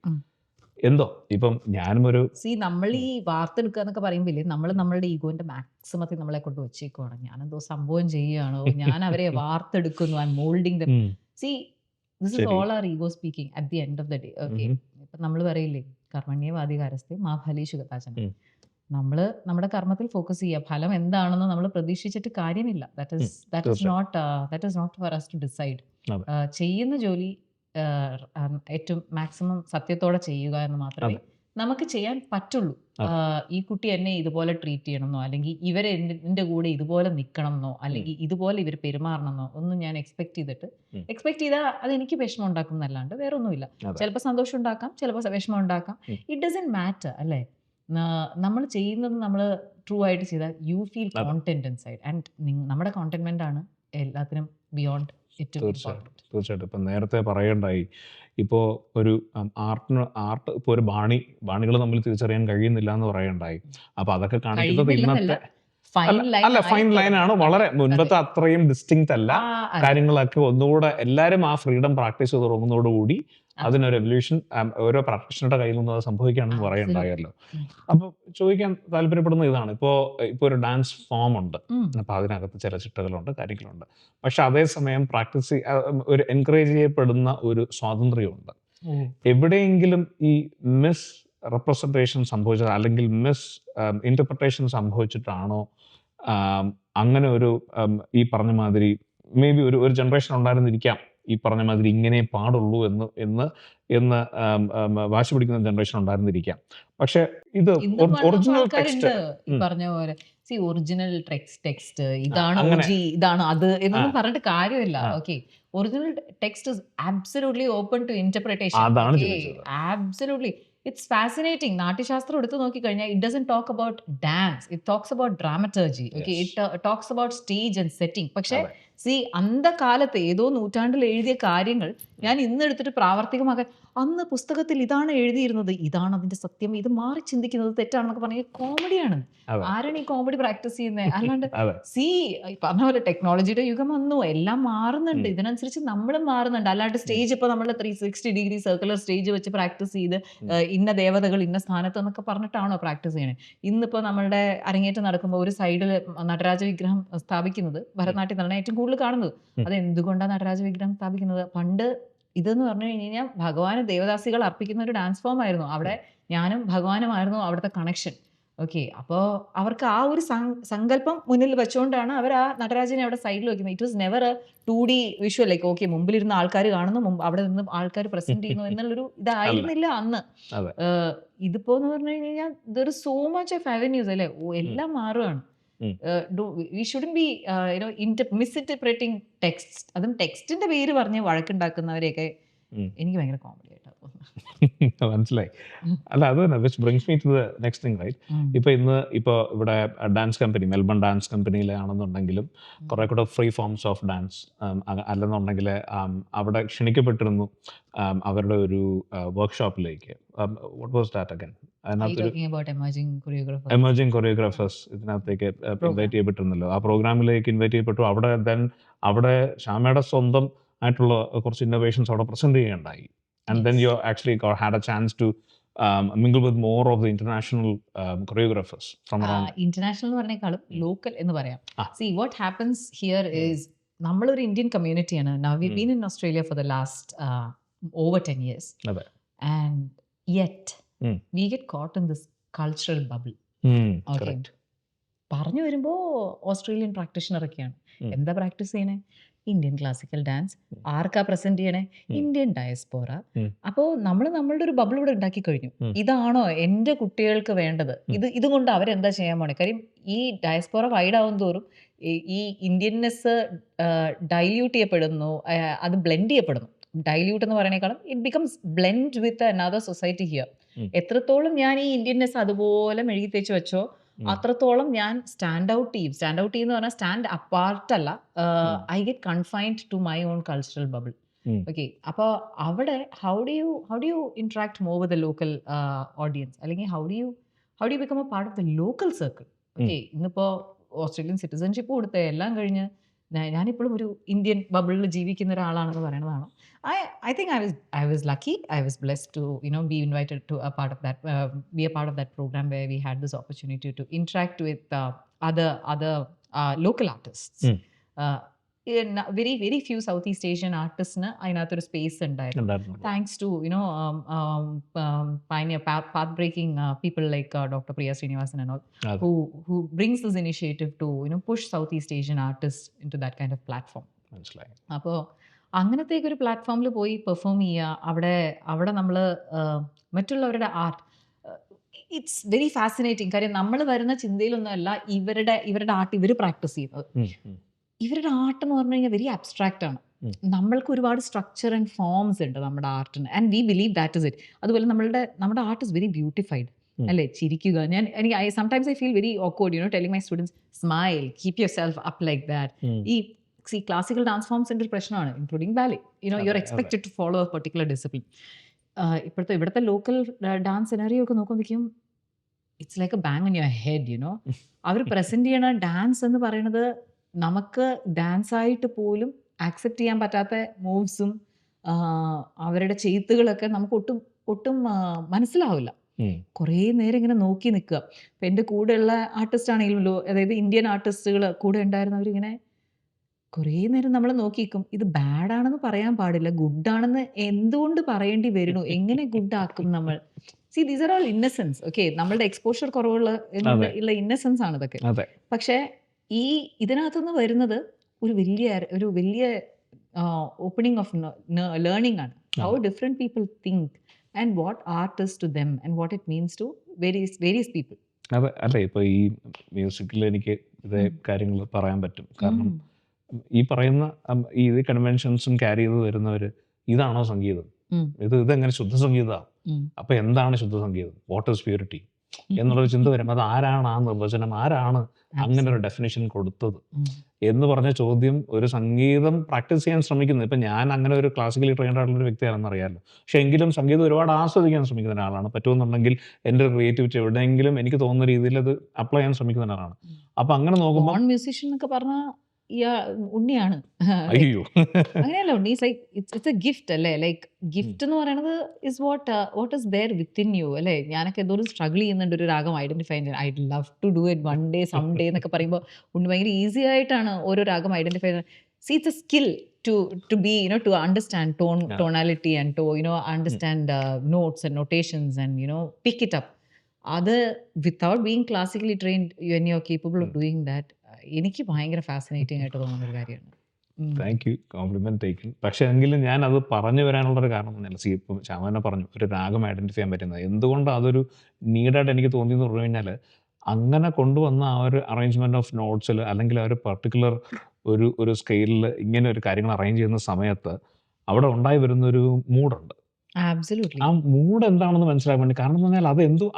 എന്തോ ഇപ്പം ഞാനും ഒരു നമ്മൾ ഈ വാർത്തെടുക്കുക എന്നൊക്കെ പറയുമ്പോൾ നമ്മളുടെ ഈഗോന്റെ മാക്സിമത്തിൽ നമ്മളെ കൊണ്ട് വെച്ചേക്കുവാണ്. ഞാനെന്തോ സംഭവം ചെയ്യുകയാണോ, ഞാൻ അവരെ വാർത്തെടുക്കുന്നു, I'm moulding them. This is all our ego speaking at the end of the day. Okay, ഇപ്പം നമ്മൾ പറയില്ലേ കർമ്മണ്യവാധികാരസ്ഥ മാ ഫലേഷു കഥാചന. നമ്മുടെ കർമ്മത്തിൽ ഫോക്കസ് ചെയ്യുക. ഫലം എന്താണെന്ന് നമ്മൾ പ്രതീക്ഷിച്ചിട്ട് കാര്യമില്ല. That is not for us to decide. അതെ. ചെയ്യുന്ന ജോലി ഏറ്റവും മാക്സിമം സത്യത്തോടെ ചെയ്യുക എന്ന് മാത്രമേ നമുക്ക് ചെയ്യാൻ പറ്റുള്ളൂ. ഈ കുട്ടി എന്നെ ഇതുപോലെ ട്രീറ്റ് ചെയ്യണമെന്നോ, അല്ലെങ്കിൽ ഇവരെ എൻ്റെ കൂടെ ഇതുപോലെ നിൽക്കണം എന്നോ, അല്ലെങ്കിൽ ഇതുപോലെ ഇവർ പെരുമാറണമെന്നോ ഒന്നും ഞാൻ എക്സ്പെക്ട് ചെയ്താൽ അതെനിക്ക് വിഷമം ഉണ്ടാക്കും എന്നല്ലാണ്ട് വേറെ ഒന്നുമില്ല. ചിലപ്പോൾ സന്തോഷം ഉണ്ടാക്കാം, ചിലപ്പോൾ വിഷമം ഉണ്ടാക്കാം. ഇറ്റ് ഡസൻറ്റ് മാറ്റർ അല്ലേ. നമ്മൾ ചെയ്യുന്നത് നമ്മൾ ട്രൂ ആയിട്ട് ചെയ്താൽ you feel content inside. And നമ്മുടെ കോണ്ടന്റ്മെന്റ് ആണ് എല്ലാത്തിനും ബിയോണ്ട് ഏറ്റവും ഇമ്പോർട്ടൻറ്റ്. തീർച്ചയായിട്ടും. ഇപ്പം നേരത്തെ പറയണ്ടായി, ഇപ്പോൾ ഒരു ആർട്ട് ഇപ്പോൾ ഒരു ബാണികൾ തമ്മിൽ തിരിച്ചറിയാൻ കഴിയുന്നില്ല എന്ന് പറയണ്ടായി. അപ്പോൾ അതൊക്കെ കാണിക്കുന്നത് ഇന്നത്തെ ഫൈൻ ലൈനാണ്. വളരെ മുൻപത്തെ അത്രയും ഡിസ്റ്റിങ്ക്റ്റ് അല്ല. കാര്യങ്ങളൊക്കെ ഒന്നുകൂടെ എല്ലാവരും ആ ഫ്രീഡം പ്രാക്ടീസ് ചെയ്ത് തുടങ്ങുന്നതോടുകൂടി അതിനൊരു എവല്യൂഷൻ ഓരോ പ്രാക്ടീഷണറുടെ കയ്യിൽ നിന്നും അത് സംഭവിക്കുകയാണെന്ന് പറയുന്നുണ്ടായല്ലോ. അപ്പോൾ ചോദിക്കാൻ താല്പര്യപ്പെടുന്ന ഇതാണ്, ഇപ്പോൾ ഒരു ഡാൻസ് ഫോം ഉണ്ട്, അപ്പോൾ അതിനകത്ത് ചില ചിട്ടകളുണ്ട്, കാര്യങ്ങളുണ്ട്. പക്ഷെ അതേസമയം പ്രാക്ടീസ് ഒരു എൻകറേജ് ചെയ്യപ്പെടുന്ന ഒരു സ്വാതന്ത്ര്യമുണ്ട്. എവിടെയെങ്കിലും ഈ മിസ് റെപ്രസെൻറ്റേഷൻ സംഭവിച്ചത് അല്ലെങ്കിൽ മിസ് ഇന്റർപ്രിട്ടേഷൻ സംഭവിച്ചിട്ടാണോ അങ്ങനെ ഒരു ഈ പറഞ്ഞ മാതിരി മേ ബി ഒരു ജനറേഷൻ ഉണ്ടായിരുന്നിരിക്കാം ഈ പറഞ്ഞ മാതിരി ഇങ്ങനെ പാടുള്ളൂ എന്ന് വാശി പിടിക്കുന്ന ജനറേഷൻ ഉണ്ടായിരുന്നിരിക്കാം. പക്ഷെ ഇത് ഒറിജിനൽ ടെക്സ്റ്റ് പറഞ്ഞ പോലെ ഒറിജിനൽ ടെക്സ്റ്റ് ഇതാണ് ഇതാണ് അത് എന്നൊന്നും പറഞ്ഞിട്ട് കാര്യമില്ല. Okay, original text is absolutely open to interpretation. Absolutely, it's fascinating. Natyashastra എടുത്തു നോക്കിക്കഴിഞ്ഞാൽ it doesn't talk about dance, it talks about dramaturgy. Okay, it talks about stage and setting. പക്ഷെ അന്ധകാലത്ത് ഏതോ നൂറ്റാണ്ടിൽ എഴുതിയ കാര്യങ്ങൾ ഞാൻ ഇന്ന് എടുത്തിട്ട് പ്രാവർത്തികമാക്കാൻ, അന്ന് പുസ്തകത്തിൽ ഇതാണ് എഴുതിയിരുന്നത്, ഇതാണ് അതിന്റെ സത്യം, ഇത് മാറി ചിന്തിക്കുന്നത് തെറ്റാണെന്നൊക്കെ പറഞ്ഞ കോമഡിയാണ്. ആരാണ് ഈ കോമഡി പ്രാക്ടീസ് ചെയ്യുന്നത്? അല്ലാണ്ട് പറഞ്ഞ പോലെ ടെക്നോളജിയുടെ യുഗം വന്നു, എല്ലാം മാറുന്നുണ്ട്, ഇതിനനുസരിച്ച് നമ്മളും മാറുന്നുണ്ട്. അല്ലാണ്ട് സ്റ്റേജ് ഇപ്പൊ നമ്മൾ 360 ഡിഗ്രി സർക്കുലർ സ്റ്റേജ് വെച്ച് പ്രാക്ടീസ് ചെയ്ത് ഇന്ന ദേവതകൾ ഇന്ന സ്ഥാനത്ത് എന്നൊക്കെ പറഞ്ഞിട്ടാണോ പ്രാക്ടീസ് ചെയ്യണേ? ഇന്നിപ്പോ നമ്മളുടെ അരങ്ങേറ്റം നടക്കുമ്പോൾ ഒരു സൈഡിൽ നടരാജ വിഗ്രഹം സ്ഥാപിക്കുന്നത് ഭരതനാട്യം നടന ഏറ്റവും കൂടുതൽ കാണുന്നത്. അത് എന്തുകൊണ്ടാണ് നടരാജ വിഗ്രഹം സ്ഥാപിക്കുന്നത്? പണ്ട് ഇതെന്ന് പറഞ്ഞു കഴിഞ്ഞാൽ ഭഗവാന് ദേവദാസികൾ അർപ്പിക്കുന്ന ഒരു ഡാൻസ് ഫോം ആയിരുന്നു. അവിടെ ഞാനും ഭഗവാനുമായിരുന്നു അവിടുത്തെ കണക്ഷൻ. ഓക്കെ, അപ്പോൾ അവർക്ക് ആ ഒരു സങ്കല്പം മുന്നിൽ വെച്ചുകൊണ്ടാണ് അവർ ആ നടരാജനെ അവിടെ സൈഡിൽ വെക്കുന്നത്. It was never a 2D visual, like okay മുമ്പിലിരുന്ന ആൾക്കാർ കാണുന്നു, അവിടെ നിന്ന് ആൾക്കാർ പ്രസന്റ് ചെയ്യുന്നു എന്നുള്ളൊരു ഇതായിരുന്നില്ല അന്ന്. ഇതിപ്പോ എന്ന് പറഞ്ഞു കഴിഞ്ഞാൽ there is so much of avenues അല്ലേ, എല്ലാം മാറുകയാണ്. we shouldn't be misinterpreting text. അതും ടെക്സ്റ്റിന്റെ പേര് പറഞ്ഞ് വഴക്കുണ്ടാക്കുന്നവരെയൊക്കെ എനിക്ക് ഭയങ്കര കോമഡി ആയിട്ടാണ് മനസ്സിലായി. അല്ല, അത് തന്നെ which brings me to the next thing, right? ഇപ്പോൾ ഇവിടെ ഡാൻസ് കമ്പനി, മെൽബൺ ഡാൻസ് കമ്പനിയിലാണെന്നുണ്ടെങ്കിലും കുറെ കൂടെ ഫ്രീ ഫോംസ് ഓഫ് ഡാൻസ് അല്ലെന്നുണ്ടെങ്കിൽ അവിടെ ക്ഷണിക്കപ്പെട്ടിരുന്നു അവരുടെ ഒരു വർക്ക്ഷോപ്പിലേക്ക്. What was that again? Emerging choreographers ഇതിനകത്തേക്ക് ഇൻവൈറ്റ് ചെയ്യപ്പെട്ടിരുന്നല്ലോ. ആ പ്രോഗ്രാമിലേക്ക് ഇൻവൈറ്റ് ചെയ്യപ്പെട്ടു. അവിടെ ശ്യാമയുടെ സ്വന്തം ആയിട്ടുള്ള കുറച്ച് ഇന്നോവേഷൻസ് അവിടെ പ്രസന്റ് ചെയ്യുകയുണ്ടായി. And then you actually had a chance to mingle with more of the international choreographers from around. International എന്ന് പറഞ്ഞേക്കാളും ലോക്കൽ എന്ന് പറയാം. See, what happens here is നമ്മളൊരു Indian കമ്മ്യൂണിറ്റിയാണ്. Now we've been in Australia for the last over 10 years. And yet we get caught in this cultural bubble. Okay. പറഞ്ഞു വരുമ്പോൾ ഓസ്ട്രേലിയൻ പ്രാക്ടീഷണർ ഒക്കെയാണ്. എന്താ പ്രാക്ടീസ് ചെയ്യണേ? Indian classical dance. ആർക്കാ പ്രസന്റ് ചെയ്യണേ? Indian diaspora. അപ്പോൾ നമ്മളുടെ ഒരു ബബിൾ ഇവിടെ ഉണ്ടാക്കി കഴിഞ്ഞു. ഇതാണോ എൻ്റെ കുട്ടികൾക്ക് വേണ്ടത്? ഇതുകൊണ്ട് അവരെന്താ ചെയ്യാൻ പോണേ? കാര്യം ഈ ഡയസ്പോറ വൈഡ് ആവും തോറും ഈ ഇന്ത്യൻനെസ് ഡൈല്യൂട്ട് ചെയ്യപ്പെടുന്നു, അത് ബ്ലെൻഡ് ചെയ്യപ്പെടുന്നു. ഡൈല്യൂട്ട് എന്ന് പറയുന്നേക്കാളും it becomes blend with another society here. എത്രത്തോളം ഞാൻ ഈ ഇന്ത്യൻനെസ് അതുപോലെ മെഴുകി തേച്ച് വെച്ചോ അത്രത്തോളം ഞാൻ സ്റ്റാൻഡ് ഔട്ട് ചെയ്യുന്ന പറഞ്ഞാൽ സ്റ്റാൻഡ് അപ്പാർട്ട് അല്ല, I get confined to my own cultural bubble. Okay, അപ്പോൾ അവിടെ how do you interact more with the local audience, അല്ലെങ്കിൽ how do you become a part of the local circle? Okay, ഇന്നിപ്പോൾ ഓസ്ട്രേലിയൻ സിറ്റിസൺഷിപ്പ് കൊടുത്ത് എല്ലാം കഴിഞ്ഞ് ഞാനിപ്പോഴും ഒരു ഇന്ത്യൻ ബബിളിൽ ജീവിക്കുന്ന ഒരാളാണെന്ന് പറയുന്നതാണോ? I think I was lucky. I was blessed to be invited to a part of that, be a part of that program where we had this opportunity to interact with other local artists. Very very few south east Asian ആർട്ടിസ്റ്റിന് അതിനകത്തൊരു സ്പേസ് ഉണ്ടായിരുന്നു. ഉണ്ടായിരുന്നു. Thanks to pioneer path breaking people like Dr. Priya Srinivasan and all, അതെ. who brings this initiative to push Southeast Asian artists into that kind of platform. മനസ്സിലായി. അപ്പോൾ അങ്ങനത്തേക്ക് ഒരു പ്ലാറ്റ്ഫോമിൽ പോയി പെർഫോം ചെയ്യുക, അവിടെ നമ്മൾ മറ്റുള്ളവരുടെ ആർട്ട്, ഇറ്റ്സ് വെരി ഫാസിനേറ്റിംഗ്. കാര്യം നമ്മൾ വരുന്ന ചിന്തയിലൊന്നുമല്ല ഇവരുടെ ആർട്ട് ഇവർ പ്രാക്ടീസ് ചെയ്യുന്നത്. ഇവരുടെ ആർട്ട് എന്ന് പറഞ്ഞു കഴിഞ്ഞാൽ വെരി അബ്സ്ട്രാക്റ്റ് ആണ്. നമ്മൾക്ക് ഒരുപാട് സ്ട്രക്ചർ ആൻഡ് ഫോംസ് ഉണ്ട് നമ്മുടെ ആർട്ടിന്, and we believe that is it. അതുപോലെ നമ്മുടെ ആർട്ട് ഇസ് വെരി ബ്യൂട്ടിഫൈഡ് അല്ലേ? ചിരിക്കുക, sometimes I feel very awkward telling my students smile, keep yourself up like that. ഈ ക്ലാസിക്കൽ ഡാൻസ് ഫോംസിന്റെ ഒരു പ്രശ്നമാണ്, including ballet. You are expected to follow a particular discipline. ഇവിടുത്തെ ലോക്കൽ ഡാൻസ് സിനാരിയോ ഒക്കെ നോക്കുമ്പോഴേക്കും it's like a bang in your head. അവർ പ്രസന്റ് ചെയ്യണ ഡാൻസ് എന്ന് പറയുന്നത് നമുക്ക് ഡാൻസ് ആയിട്ട് പോലും ആക്സെപ്റ്റ് ചെയ്യാൻ പറ്റാത്ത മൂവ്സും അവരുടെ ചെയ്ത്തുകളൊക്കെ നമുക്ക് ഒട്ടും മനസ്സിലാവില്ല. കുറേ നേരം ഇങ്ങനെ നോക്കി നിൽക്കുക. ഇപ്പം എൻ്റെ കൂടെയുള്ള ആർട്ടിസ്റ്റ് ആണെങ്കിലും, അതായത് ഇന്ത്യൻ ആർട്ടിസ്റ്റുകൾ കൂടെ ഉണ്ടായിരുന്നവരിങ്ങനെ കുറേ നേരം നമ്മൾ നോക്കി നിൽക്കും. ഇത് ബാഡാണെന്ന് പറയാൻ പാടില്ല, ഗുഡാണെന്ന് എന്തുകൊണ്ട് പറയേണ്ടി വരുന്നു, എങ്ങനെ ഗുഡാക്കും നമ്മൾ? See these are all innocence. Okay, നമ്മളുടെ എക്സ്പോഷർ കുറവുള്ള ഇന്നസെൻസ് ആണ് ഇതൊക്കെ. പക്ഷേ ഇതിനകത്തുനിന്ന് വരുന്നത് ഒരു വലിയ ഓപ്പണിംഗ് ഓഫ് ലേണിംഗ് ആണ്. How different people think and what art is to them and what it means to various people. അതെ, അല്ലേ? ഇപ്പോൾ ഈ മ്യൂസിക്കിൽ എനിക്ക് ഇതേ കാര്യങ്ങൾ പറയാൻ പറ്റും. കാരണം ഈ പറയുന്ന ഈ കൺവെൻഷൻസും ക്യാരി ചെയ്ത് വരുന്നവർ, ഇതാണോ സംഗീതം, ഇതെങ്ങനെ ശുദ്ധ സംഗീതമാണ്, അപ്പൊ എന്താണ് ശുദ്ധ സംഗീതം, വാട്ട് ഈസ് പ്യൂരിറ്റി എന്നുള്ളൊരു ചിന്ത വരും. അത് ആരാണ് ആ നിർവചനം, ആരാണ് അങ്ങനെ ഒരു ഡെഫിനേഷൻ കൊടുത്തത് എന്ന് പറഞ്ഞ ചോദ്യം ഒരു സംഗീതം പ്രാക്ടീസ് ചെയ്യാൻ ശ്രമിക്കുന്നത്. ഇപ്പം ഞാൻ അങ്ങനെ ഒരു ക്ലാസിക്കലി ട്രെയിൻഡ് ആയിട്ടുള്ള ഒരു വ്യക്തിയാണെന്ന് അറിയാമല്ലോ. പക്ഷെ എങ്കിലും സംഗീതം ഒരുപാട് ആസ്വദിക്കാൻ ശ്രമിക്കുന്ന ഒരാളാണ്. പറ്റുമെന്നുണ്ടെങ്കിൽ എൻ്റെ ക്രിയേറ്റിവിറ്റി എവിടെയെങ്കിലും എനിക്ക് തോന്നുന്ന രീതിയിൽ അത് അപ്ലൈ ചെയ്യാൻ ശ്രമിക്കുന്ന ഒരാളാണ്. അപ്പം അങ്ങനെ നോക്കുമ്പോൾ മ്യൂസിഷ്യൻ എന്നൊക്കെ പറഞ്ഞാൽ ഉണ്ണിയാണ്. അയ്യോ, അങ്ങനെയല്ല, ഉണ്ണി ഇറ്റ്സ് എ ഗിഫ്റ്റ് അല്ലേ? ലൈക്ക് ഗിഫ്റ്റ് എന്ന് പറയുന്നത് is what is there within you അല്ലേ? ഞാനൊക്കെ എന്തോരം സ്ട്രഗിൾ ചെയ്യുന്നുണ്ട് ഒരു രാഗം ഐഡന്റിഫൈ ചെയ്യാൻ. I love to do it one day some day എന്നൊക്കെ പറയുമ്പോൾ ഉണ്ണി ഭയങ്കര ഈസി ആയിട്ടാണ് ഓരോ രാഗം ഐഡന്റിഫൈ ചെയ്യുന്നത്. C it's A skill to be to understand tonality and to understand notes and notations and pick it up. അത് without being classically trained, when you're capable of doing that, എനിക്ക് ഭയങ്കര ഫാസിനേറ്റിംഗ് ആയിട്ട് തോന്നുന്ന ഒരു കാര്യമാണ്. Thank you, compliment taken. പക്ഷെ എങ്കിലും ഞാൻ അത് പറഞ്ഞു വരാനുള്ളൊരു കാരണം തന്നെയല്ല. സി, ഇപ്പം ശ്യാമനെ പറഞ്ഞു ഒരു രാഗം ഐഡന്റിഫൈ ചെയ്യാൻ പറ്റുന്നത്. എന്തുകൊണ്ട് അതൊരു നീഡായിട്ട് എനിക്ക് തോന്നിയെന്ന് പറഞ്ഞു കഴിഞ്ഞാൽ, അങ്ങനെ കൊണ്ടുവന്ന ആ ഒരു അറേഞ്ച്മെന്റ് ഓഫ് നോട്ട്സിൽ അല്ലെങ്കിൽ ആ ഒരു പർട്ടിക്കുലർ ഒരു സ്കെയിലിൽ ഇങ്ങനെ ഒരു കാര്യങ്ങൾ അറേഞ്ച് ചെയ്യുന്ന സമയത്ത് അവിടെ ഉണ്ടായി വരുന്നൊരു മൂഡുണ്ട്. ആ മൂഡ് എന്താണെന്ന് മനസ്സിലാക്കാൻ വേണ്ടി. കാരണം എന്ന് പറഞ്ഞാൽ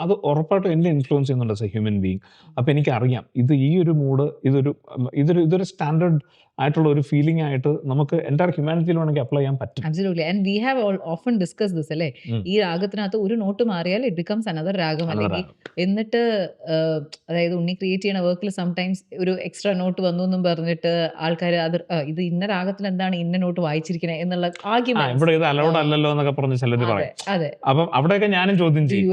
അത് ഉറപ്പായിട്ടും എന്നെ ഇൻഫ്ലുവൻസ് ചെയ്യുന്നുണ്ട് ആസ് എ ഹ്യൂമൻ ബീങ്. അപ്പം എനിക്കറിയാം ഈ ഒരു മൂഡ് ഇതൊരു സ്റ്റാൻഡേർഡ് ആയിട്ടുള്ള ഒരു ഫീലിംഗ് ആയിട്ട് നമുക്ക് എൻ്റെ ഹ്യൂമാനിറ്റിയിൽ വേണമെങ്കിൽ അപ്ലൈ ചെയ്യാൻ പറ്റും. Absolutely. And we have often discussed this അല്ലേ? ഈ രാഗത്തിനകത്ത് ഒരു നോട്ട് മാറിയാൽ ഇറ്റ് ബിക്കംസ് അനദർ രാഗം. അല്ലെങ്കിൽ എന്നിട്ട് അതായത് ഉണ്ണി ക്രിയേറ്റ് ചെയ്യുന്ന വർക്കിൽ സംടൈംസ് ഒരു എക്സ്ട്രാ നോട്ട് വന്നു എന്നും പറഞ്ഞിട്ട് ആൾക്കാർ ഇത് ഇന്ന രാഗത്തിൽ എന്താണ് ഇന്ന നോട്ട് വായിച്ചിരിക്കണേ എന്നുള്ള ആർഗ്യുമെന്റ്, ഇവിടെ ഇത് അലൗഡ് അല്ലല്ലോ എന്നൊക്കെ പറഞ്ഞ് ചിലർ പറയും. അപ്പം അവിടെയൊക്കെ ഞാനും ചോദ്യം ചെയ്യും,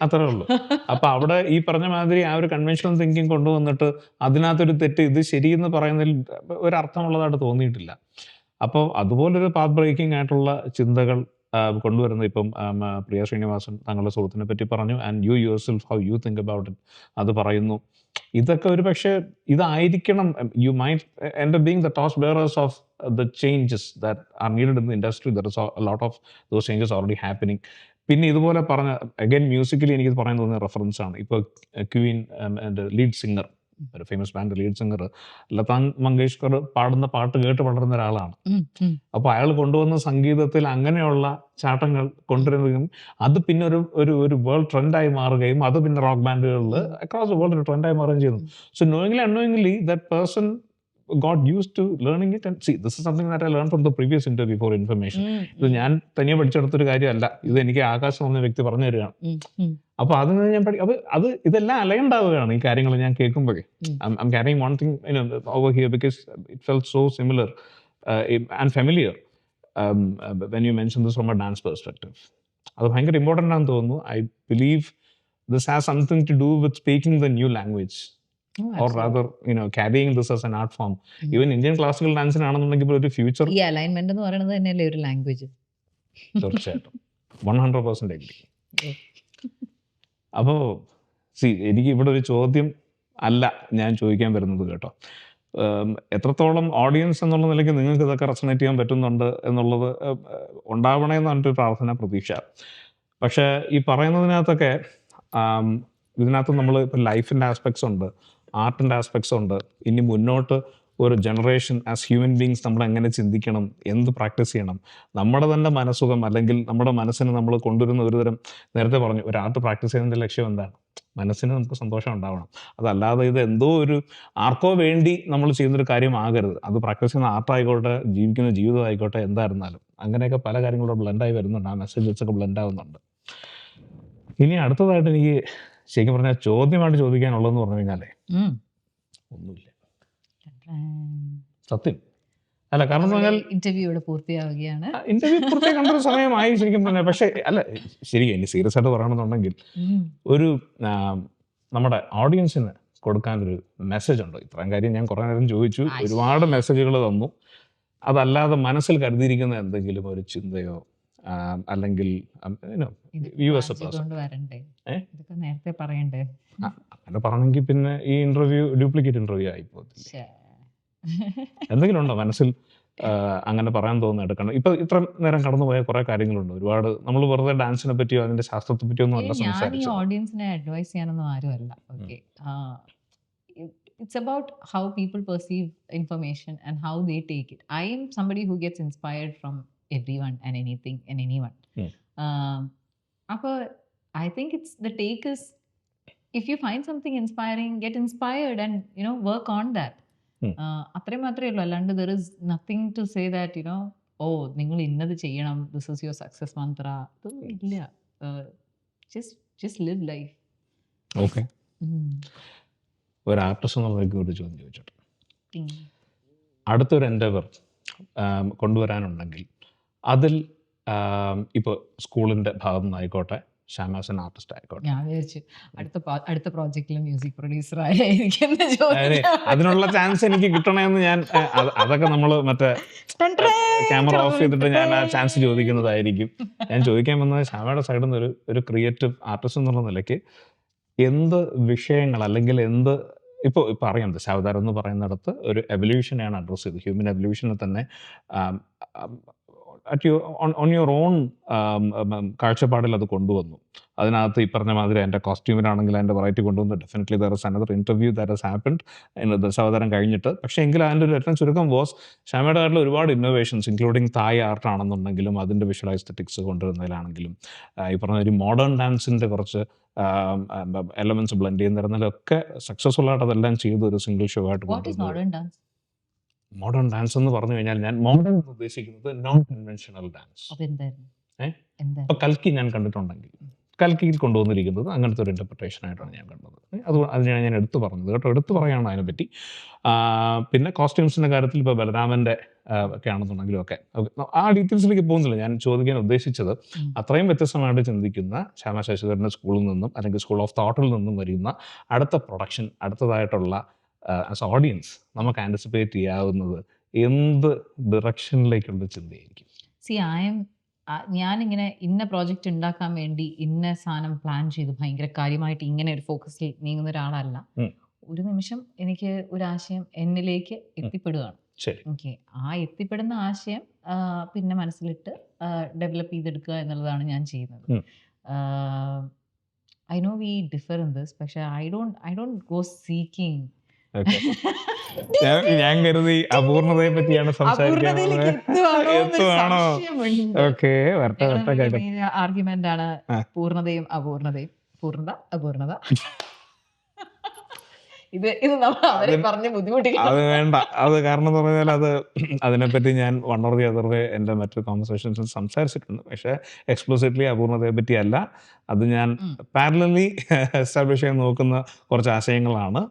അത്രേ ഉള്ളൂ. അപ്പൊ അവിടെ ഈ പറഞ്ഞ മാതിരി ആ ഒരു കൺവെൻഷണൽ തിങ്കിങ് കൊണ്ടുവന്നിട്ട് അതിനകത്തൊരു തെറ്റ് ഇത് ശരിയെന്ന് പറയുന്നതിൽ ഒരർത്ഥമുള്ളതായിട്ട് തോന്നിയിട്ടില്ല. അപ്പോൾ അതുപോലൊരു പാത്ത് ബ്രേക്കിംഗ് ആയിട്ടുള്ള ചിന്തകൾ കൊണ്ടുവരുന്നത് ഇപ്പം പ്രിയ ശ്രീനിവാസൻ തങ്ങളുടെ സുഹൃത്തിനെ പറ്റി പറഞ്ഞു. And you your self how you think about it അത് പറയുന്നു. ഇതൊക്കെ ഒരു പക്ഷേ ഇതായിരിക്കണം you might end up being the torch bearers of the changes that are needed in the industry. There is a lot of those changes already happening. പിന്നെ ഇതുപോലെ പറഞ്ഞ അഗൈൻ മ്യൂസിക്കലി എനിക്ക് പറയാൻ തോന്നിയ റെഫറൻസ് ആണ്. ഇപ്പോൾ ക്വീൻ ലീഡ് സിംഗർ, ഒരു famous band lead singer Lata Mangeshkar പാടുന്ന പാട്ട് കേട്ട് വളർന്ന ഒരാളാണ്. അപ്പോൾ അയാൾ കൊണ്ടുവന്ന സംഗീതത്തിൽ അങ്ങനെയുള്ള ചാട്ടങ്ങൾ കൊണ്ടുവരുകയും അത് പിന്നെ ഒരു വേൾഡ് ട്രെൻഡായി മാറുകയും അത് പിന്നെ റോക്ക് ബാൻഡുകളിൽ അക്രോസ് ദ വേൾഡ് ഒരു ട്രെൻഡായി മാറുകയും ചെയ്യുന്നു. So knowingly unknowingly that person got used to learning it. And see, this is something that I learned from the previous interview for information. ഇത് ഞാൻ തനിയെ പഠിച്ചെടുത്തൊരു കാര്യമല്ല, ഇത് എനിക്ക് ആകാശം എന്ന വ്യക്തി പറഞ്ഞു തരികയാണ്. അപ്പോൾ അതിൽ നിന്ന് ഞാൻ അത് ഇതെല്ലാം അലയുണ്ടാവുകയാണ് ഈ കാര്യങ്ങൾ ഞാൻ കേൾക്കുമ്പോഴേ. I'm carrying one thing over here because it felt so similar and familiar when you mentioned this from a dance perspective. അത് ഭയങ്കര ഇമ്പോർട്ടൻ്റ് ആണെന്ന് തോന്നുന്നു. I believe this has something to do with speaking the new language. or rather carrying this as an art form. Even Indian classical ഡാൻസിനാണെന്നുണ്ടെങ്കിൽ ഒരു ഫ്യൂച്ചർ ഈ അലൈൻമെന്റ് എന്ന് പറയുന്നത് തന്നെയല്ലേ ഒരു ലാംഗ്വേജ്. തീർച്ചയായിട്ടും 100% എഗ്രി. അപ്പോൾ എനിക്ക് ഇവിടെ ഒരു ചോദ്യം അല്ല ഞാൻ ചോദിക്കാൻ വരുന്നത് കേട്ടോ. എത്രത്തോളം ഓഡിയൻസ് എന്നുള്ള നിലയ്ക്ക് നിങ്ങൾക്ക് ഇതൊക്കെ റെസണേറ്റ് ചെയ്യാൻ പറ്റുന്നുണ്ട് എന്നുള്ളത് ഉണ്ടാവണമെന്ന് പറഞ്ഞിട്ട് പ്രാർത്ഥന പ്രതീക്ഷ. പക്ഷേ ഈ പറയുന്നതിനകത്തൊക്കെ ഇതിനകത്ത് നമ്മൾ ഇപ്പോൾ ലൈഫിൻ്റെ ആസ്പെക്ട്സ് ഉണ്ട്, ആർട്ടിൻ്റെ ആസ്പെക്ട്സ് ഉണ്ട്. ഇനി മുന്നോട്ട് ഒരു ജനറേഷൻ ആസ് ഹ്യൂമൻ ബീങ്സ് നമ്മൾ എങ്ങനെ ചിന്തിക്കണം, എന്ത് പ്രാക്ടീസ് ചെയ്യണം, നമ്മുടെ തന്നെ മനസ്സുഖം അല്ലെങ്കിൽ നമ്മുടെ മനസ്സിന് നമ്മൾ കൊണ്ടുവരുന്ന ഒരുതരം, നേരത്തെ പറഞ്ഞു ഒരു ആർട്ട് പ്രാക്ടീസ് ചെയ്യുന്നതിൻ്റെ ലക്ഷ്യം എന്താണ്? മനസ്സിന് നമുക്ക് സന്തോഷം ഉണ്ടാവണം. അതല്ലാതെ ഇത് എന്തോ ഒരു ആർക്കോ വേണ്ടി നമ്മൾ ചെയ്യുന്നൊരു കാര്യമാകരുത്. അത് പ്രാക്ടീസ് ചെയ്യുന്ന ആർട്ടായിക്കോട്ടെ, ജീവിക്കുന്ന ജീവിതം ആയിക്കോട്ടെ, എന്തായിരുന്നാലും അങ്ങനെയൊക്കെ പല കാര്യങ്ങളും ബ്ലെൻഡായി വരുന്നുണ്ട്. ആ മെസ്സേജസൊക്കെ ബ്ലെൻഡ് ആവുന്നുണ്ട്. ഇനി അടുത്തതായിട്ട് എനിക്ക് ശരിക്കും പറഞ്ഞാൽ ചോദ്യമായിട്ട് ചോദിക്കാനുള്ളതെന്ന് പറഞ്ഞു കഴിഞ്ഞാലേ ഒന്നുമില്ല, സത്യം അല്ല. കാരണം എന്ന് പറഞ്ഞാൽ ഇന്റർവ്യൂ ഇവിടെ പൂർത്തിയാവുകയാണ്. ഇന്റർവ്യൂ പൂർത്തിയായി കണ്ടൊരു സമയമായി ശരിക്കും പറഞ്ഞാൽ. പക്ഷേ അല്ല, ശരിക്കും ഇനി സീരിയസ് ആയിട്ട് പറയണമെന്നുണ്ടെങ്കിൽ ഒരു നമ്മുടെ ഓഡിയൻസിന് കൊടുക്കാനൊരു മെസ്സേജ് ഉണ്ടോ? ഇത്രയും കാര്യം ഞാൻ കുറേ നേരം ചോദിച്ചു, ഒരുപാട് മെസ്സേജുകൾ തന്നു. അതല്ലാതെ മനസ്സിൽ കരുതിയിരിക്കുന്ന എന്തെങ്കിലും ഒരു ചിന്തയോ അല്ലെങ്കിൽ നേരത്തെ പറയണ്ടേ? അങ്ങനെ പറഞ്ഞെങ്കിൽ പിന്നെ ഈ ഇന്റർവ്യൂ ഡ്യൂപ്ലിക്കേറ്റ് ഇന്റർവ്യൂ ആയിപ്പോകത്തില്ല. എന്തെങ്കിലും ഉണ്ടോ മനസ്സിൽ അങ്ങനെ പറയാൻ തോന്നുന്ന എടുക്കണം? ഇപ്പൊ ഇത്ര നേരം കടന്നുപോയ കുറെ കാര്യങ്ങളുണ്ട്. ഒരുപാട് നമ്മൾ വെറുതെ ഡാൻസിനെ പറ്റിയോ അതിന്റെ ശാസ്ത്രത്തെ പറ്റിയോ ഒന്നും അല്ല സംസാരിച്ചത്. ഓഡിയൻസിനെ അഡ്വൈസ് ചെയ്യാനൊന്നും ആരുമല്ല. Okay, it's about how people perceive information and how they take it. I am somebody who gets inspired from everyone and anything and anyone. I think it's the take is, if you find something inspiring, get inspired and work on that. അത്രയും മാത്രമേ ഉള്ളൂ. അല്ലാണ്ട് there is nothing to say that നിങ്ങൾ ഇന്നത് ചെയ്യണം, this is your success mantra. ഇതൊന്നും ഇല്ല. just live life. ഓക്കെ, ഒരു ആർട്ടിസ്റ്റ് എന്നുള്ളവർക്ക് ഒരു ചോദ്യം ചോദിച്ചോട്ടെ. അടുത്തൊരു എൻഡെവർ കൊണ്ടുവരാനുണ്ടെങ്കിൽ അതിൽ ഇപ്പോൾ സ്കൂളിൻ്റെ ഭാഗത്തു നിന്നായിക്കോട്ടെ, ശ്യാമാസൻ ആർട്ടിസ്റ്റ് ആയിക്കോട്ടെ, ഞാൻ വിചാരിച്ചു അടുത്ത പ്രോജക്റ്റിൽ മ്യൂസിക് പ്രൊഡ്യൂസർ ആയിരിക്കും. അതിനുള്ള ചാൻസ് എനിക്ക് കിട്ടണമെന്ന് ഞാൻ അതൊക്കെ നമ്മൾ മറ്റേ ക്യാമറ ഓഫ് ചെയ്തിട്ട് ഞാൻ ആ ചാൻസ് ചോദിക്കുന്നതായിരിക്കും. ഞാൻ ചോദിക്കാൻ വന്നത് ശ്യാമയുടെ സൈഡിൽ നിന്ന് ഒരു ക്രിയേറ്റീവ് ആർട്ടിസ്റ്റ് എന്നുള്ള നിലയ്ക്ക് എന്ത് വിഷയങ്ങൾ അല്ലെങ്കിൽ എന്ത് ഇപ്പോൾ അറിയാം, ദശാവതാരം എന്ന് പറയുന്നിടത്ത് ഒരു എവല്യൂഷനെയാണ് അഡ്രസ്സ് ചെയ്തത്. ഹ്യൂമൻ എവല്യൂഷനെ തന്നെ ഓൺ യുവർ ഓൺ കാഴ്ചപ്പാടിൽ അത് കൊണ്ടുവന്നു. അതിനകത്ത് ഈ പറഞ്ഞ മാതിരി എൻ്റെ കോസ്റ്റ്യൂമിനാണെങ്കിൽ അതിൻ്റെ വെറൈറ്റി കൊണ്ടുവന്നു. Definitely there is another interview that has happened Dasavatharam കഴിഞ്ഞിട്ട്. പക്ഷേ എങ്കിൽ അതിൻ്റെ ഒരു ഏറ്റവും ചുരുക്കം വാസ് ശ്യാമയുടെ കാട്ടിൽ ഒരുപാട് ഇന്നോവേഷൻസ്, ഇൻക്ലൂഡിങ് തായ് ആർട്ടാണെന്നുണ്ടെങ്കിലും അതിൻ്റെ വിഷ്വൽ എസ്തെറ്റിക്സ് കൊണ്ടുവരുന്നതിലാണെങ്കിലും ഈ പറഞ്ഞ ഒരു മോഡേൺ ഡാൻസിൻ്റെ കുറച്ച് എലമെന്റ്സ് ബ്ലെൻഡ് ചെയ്യുന്നതിലൊക്കെ സക്സസ്ഫുൾ ആയിട്ട് അതെല്ലാം ചെയ്ത് ഒരു സിംഗിൾ ഷോ ആയിട്ട് കൊണ്ടുവരുന്നത്. മോഡേൺ ഡാൻസ് എന്ന് പറഞ്ഞു കഴിഞ്ഞാൽ ഞാൻ മോഡേൺ ഉദ്ദേശിക്കുന്നത് നോൺ കൺവെൻഷണൽ ഡാൻസ്. ഇപ്പൊ കൽക്കി ഞാൻ കണ്ടിട്ടുണ്ടെങ്കിൽ കൽക്കിയിൽ കൊണ്ടുവന്നിരിക്കുന്നത് അങ്ങനത്തെ ഒരു ഇന്റർപ്രിട്ടേഷൻ ആയിട്ടാണ് ഞാൻ കണ്ടത്. അതിനാണ് ഞാൻ എടുത്തു പറഞ്ഞത് കേട്ടോ, എടുത്തു പറയുകയാണ് അതിനെപ്പറ്റി. പിന്നെ കോസ്റ്റ്യൂംസിൻ്റെ കാര്യത്തിൽ ഇപ്പോൾ ബലരാമൻ്റെ ഒക്കെ ആണെന്നുണ്ടെങ്കിലും ഒക്കെ ആ ഡീറ്റെയിൽസിലേക്ക് പോകുന്നില്ല. ഞാൻ ചോദിക്കാൻ ഉദ്ദേശിച്ചത് അത്രയും വ്യത്യസ്തമായിട്ട് ചിന്തിക്കുന്ന ശ്യാമ ശശിധരൻ്റെ സ്കൂളിൽ നിന്നും അല്ലെങ്കിൽ സ്കൂൾ ഓഫ് തോട്ടിൽ നിന്നും വരുന്ന അടുത്ത പ്രൊഡക്ഷൻ, അടുത്തതായിട്ടുള്ള ആസ് ഓഡിയൻസ് നമുക്ക് ആൻറ്റിസിപ്പേറ്റ് ചെയ്യാവുന്നത് എന്ത് ഡിറക്ഷനിലേക്കുള്ള ചിന്തയായിരിക്കും? ഞാനിങ്ങനെ ഇന്ന പ്രോജക്റ്റ് ഉണ്ടാക്കാൻ വേണ്ടി ഇന്ന സാധനം പ്ലാൻ ചെയ്ത് ഭയങ്കര കാര്യമായിട്ട് ഇങ്ങനെ ഒരു ഫോക്കസിൽ നീങ്ങുന്ന ഒരാളല്ല. ഒരു നിമിഷം എനിക്ക് ഒരു ആശയം എന്നിലേക്ക് എത്തിപ്പെടുകയാണ്. ഓക്കെ, ആ എത്തിപ്പെടുന്ന ആശയം പിന്നെ മനസ്സിലിട്ട് ഡെവലപ്പ് ചെയ്തെടുക്കുക എന്നുള്ളതാണ് ഞാൻ ചെയ്യുന്നത്. I know we differ in this, പക്ഷെ ഐ ഡോണ്ട് ഗോ സീക്കിംഗ്. ഞാൻ കരുതി അപൂർണതയെ പറ്റിയാണ് ആർഗ്യുമെന്റ് ആണ് പൂർണ്ണതയും അപൂർണതയും. പൂർണ്ണത അപൂർണത ഇത് നമ്മൾ അവരെ പറഞ്ഞ് ബുദ്ധിമുട്ടില്ല. അത് വേണ്ട. അത് കാരണം എന്ന് പറഞ്ഞാൽ അതിനെപ്പറ്റി ഞാൻ വൺ ഓർ ദി അതർ വേ എൻ്റെ മറ്റു കോൺവെർസേഷൻസിൽ സംസാരിച്ചിട്ടുണ്ട്. പക്ഷേ എക്സ്പ്ലിസിറ്റ്ലി അപൂർണതയെ പറ്റി അല്ല. അത് ഞാൻ പാരലലി എസ്റ്റാബ്ലിഷ് ചെയ്യാൻ നോക്കുന്ന കുറച്ച് ആശയങ്ങളാണ്.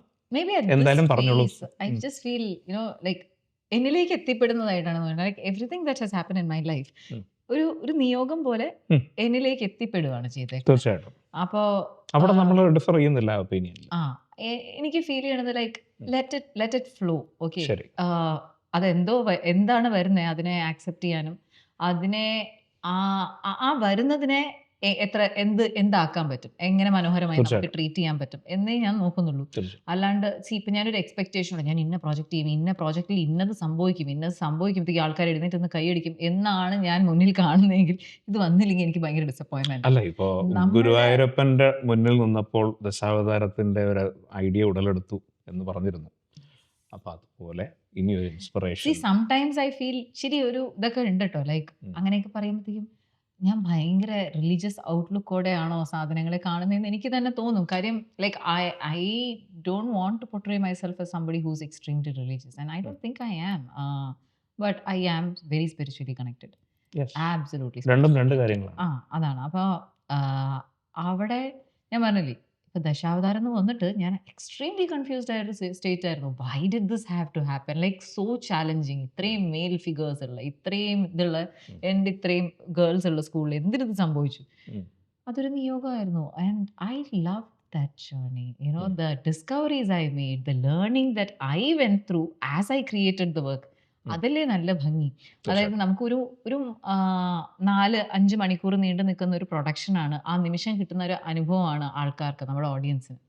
എന്തായാലും പറഞ്ഞോളൂ. I just feel എന്നിലേക്ക് എത്തിപ്പെടുന്നതായിട്ടാണ് like everything that has happen in my life ഒരു നിയോഗം പോലെ എന്നിലേക്ക് എത്തിപ്പെടുകയാണ് ചെയ്തത്. തീർച്ചയായിട്ടും. അപ്പോ അവിടെ നമ്മൾ ഡിഫർ ചെയ്യുന്നില്ല ഒപ്പീനിയൻ. എനിക്ക് ഫീൽ ചെയ്യണത് like let it flow. Okay, ശരി. അതെന്തോ എന്താണ് വരുന്നത് അതിനെ ആക്സെപ്റ്റ് ചെയ്യാനും അതിനെ ആ ആ വരുന്നതിനെ എന്താക്കാൻ പറ്റും, എങ്ങനെ മനോഹരമായി നമുക്ക് തീർച്ചയായിട്ടും. ട്രീറ്റ് ചെയ്യാൻ പറ്റും എന്നേ ഞാൻ നോക്കുന്നുള്ളൂ. തീർച്ചയായും. അല്ലാണ്ട് ഇപ്പം ഞാനൊരു എക്സ്പെക്ടേഷൻ ഉണ്ട്, ഞാൻ ഇന്ന പ്രോജക്റ്റ് ചെയ്യും, ഇന്ന പ്രോജക്റ്റിൽ ഇന്നത് സംഭവിക്കുമ്പോഴത്തേക്ക് ആൾക്കാർ എഴുന്നേറ്റ് ഒന്ന് കൈയടിക്കും എന്നാണ് ഞാൻ മുന്നിൽ കാണുന്നതെങ്കിൽ ഇത് വന്നില്ലെങ്കിൽ എനിക്ക് ഭയങ്കര ഡിസപ്പോയിൻമെന്റ്. അല്ല, ഇപ്പോ നമ്മുടെ- ഗുരുവായൂരപ്പന്റെ മുന്നിൽ നിന്നപ്പോൾ ദശാവതാരത്തിന്റെ ഒരു ഐഡിയ ഉടലെടുത്തു എന്ന് പറഞ്ഞിരുന്നു. അപ്പൊ അതുപോലെ ഇനി ഒരു ഇൻസ്പിറേഷൻ. സംടൈംസ് ഐ ഫീൽ ശരി ഒരു ഇതൊക്കെ ഉണ്ട് കേട്ടോ, ലൈക്ക് അങ്ങനെയൊക്കെ പറയുമ്പോഴത്തേക്കും ഞാൻ ഭയങ്കര റിലീജിയസ് ഔട്ട്ലുക്കോടെ ആണോ സാധനങ്ങളെ കാണുന്നതെന്ന് എനിക്ക് തന്നെ തോന്നും. കാര്യം like I don't want to portray myself as somebody who's extremely religious and I don't think I am, but I am very spiritually connected. Absolutely. രണ്ടും രണ്ട് കാര്യങ്ങളാണ്. അതാണ്. അപ്പോൾ അവിടെ ഞാൻ പറഞ്ഞില്ലേ, ഇപ്പൊ ദശാവതാരം എന്ന് വന്നിട്ട് ഞാൻ എക്സ്ട്രീംലി കൺഫ്യൂസ്ഡ് ആയ ഒരു സ്റ്റേറ്റ് ആയിരുന്നു. Why did this have to happen, like so challenging. ഇത്രയും മെയിൽ ഫിഗേഴ്സ് ഉള്ള, ഇത്രയും ഇതുള്ള എൻ്റെ ഇത്രയും ഗേൾസ് ഉള്ള സ്കൂളിൽ എന്തിനത് സംഭവിച്ചു? അതൊരു നിയോഗമായിരുന്നു. And I love that journey, you know, the discoveries I made, the learning that I went through as I created the work, അതല്ലേ നല്ല ഭംഗി. അതായത് നമുക്കൊരു 4-5 മണിക്കൂർ നീണ്ടു നിൽക്കുന്ന ഒരു പ്രൊഡക്ഷനാണ്, ആ നിമിഷം കിട്ടുന്ന ഒരു അനുഭവമാണ് ആൾക്കാർക്ക്, നമ്മുടെ ഓഡിയൻസിന്.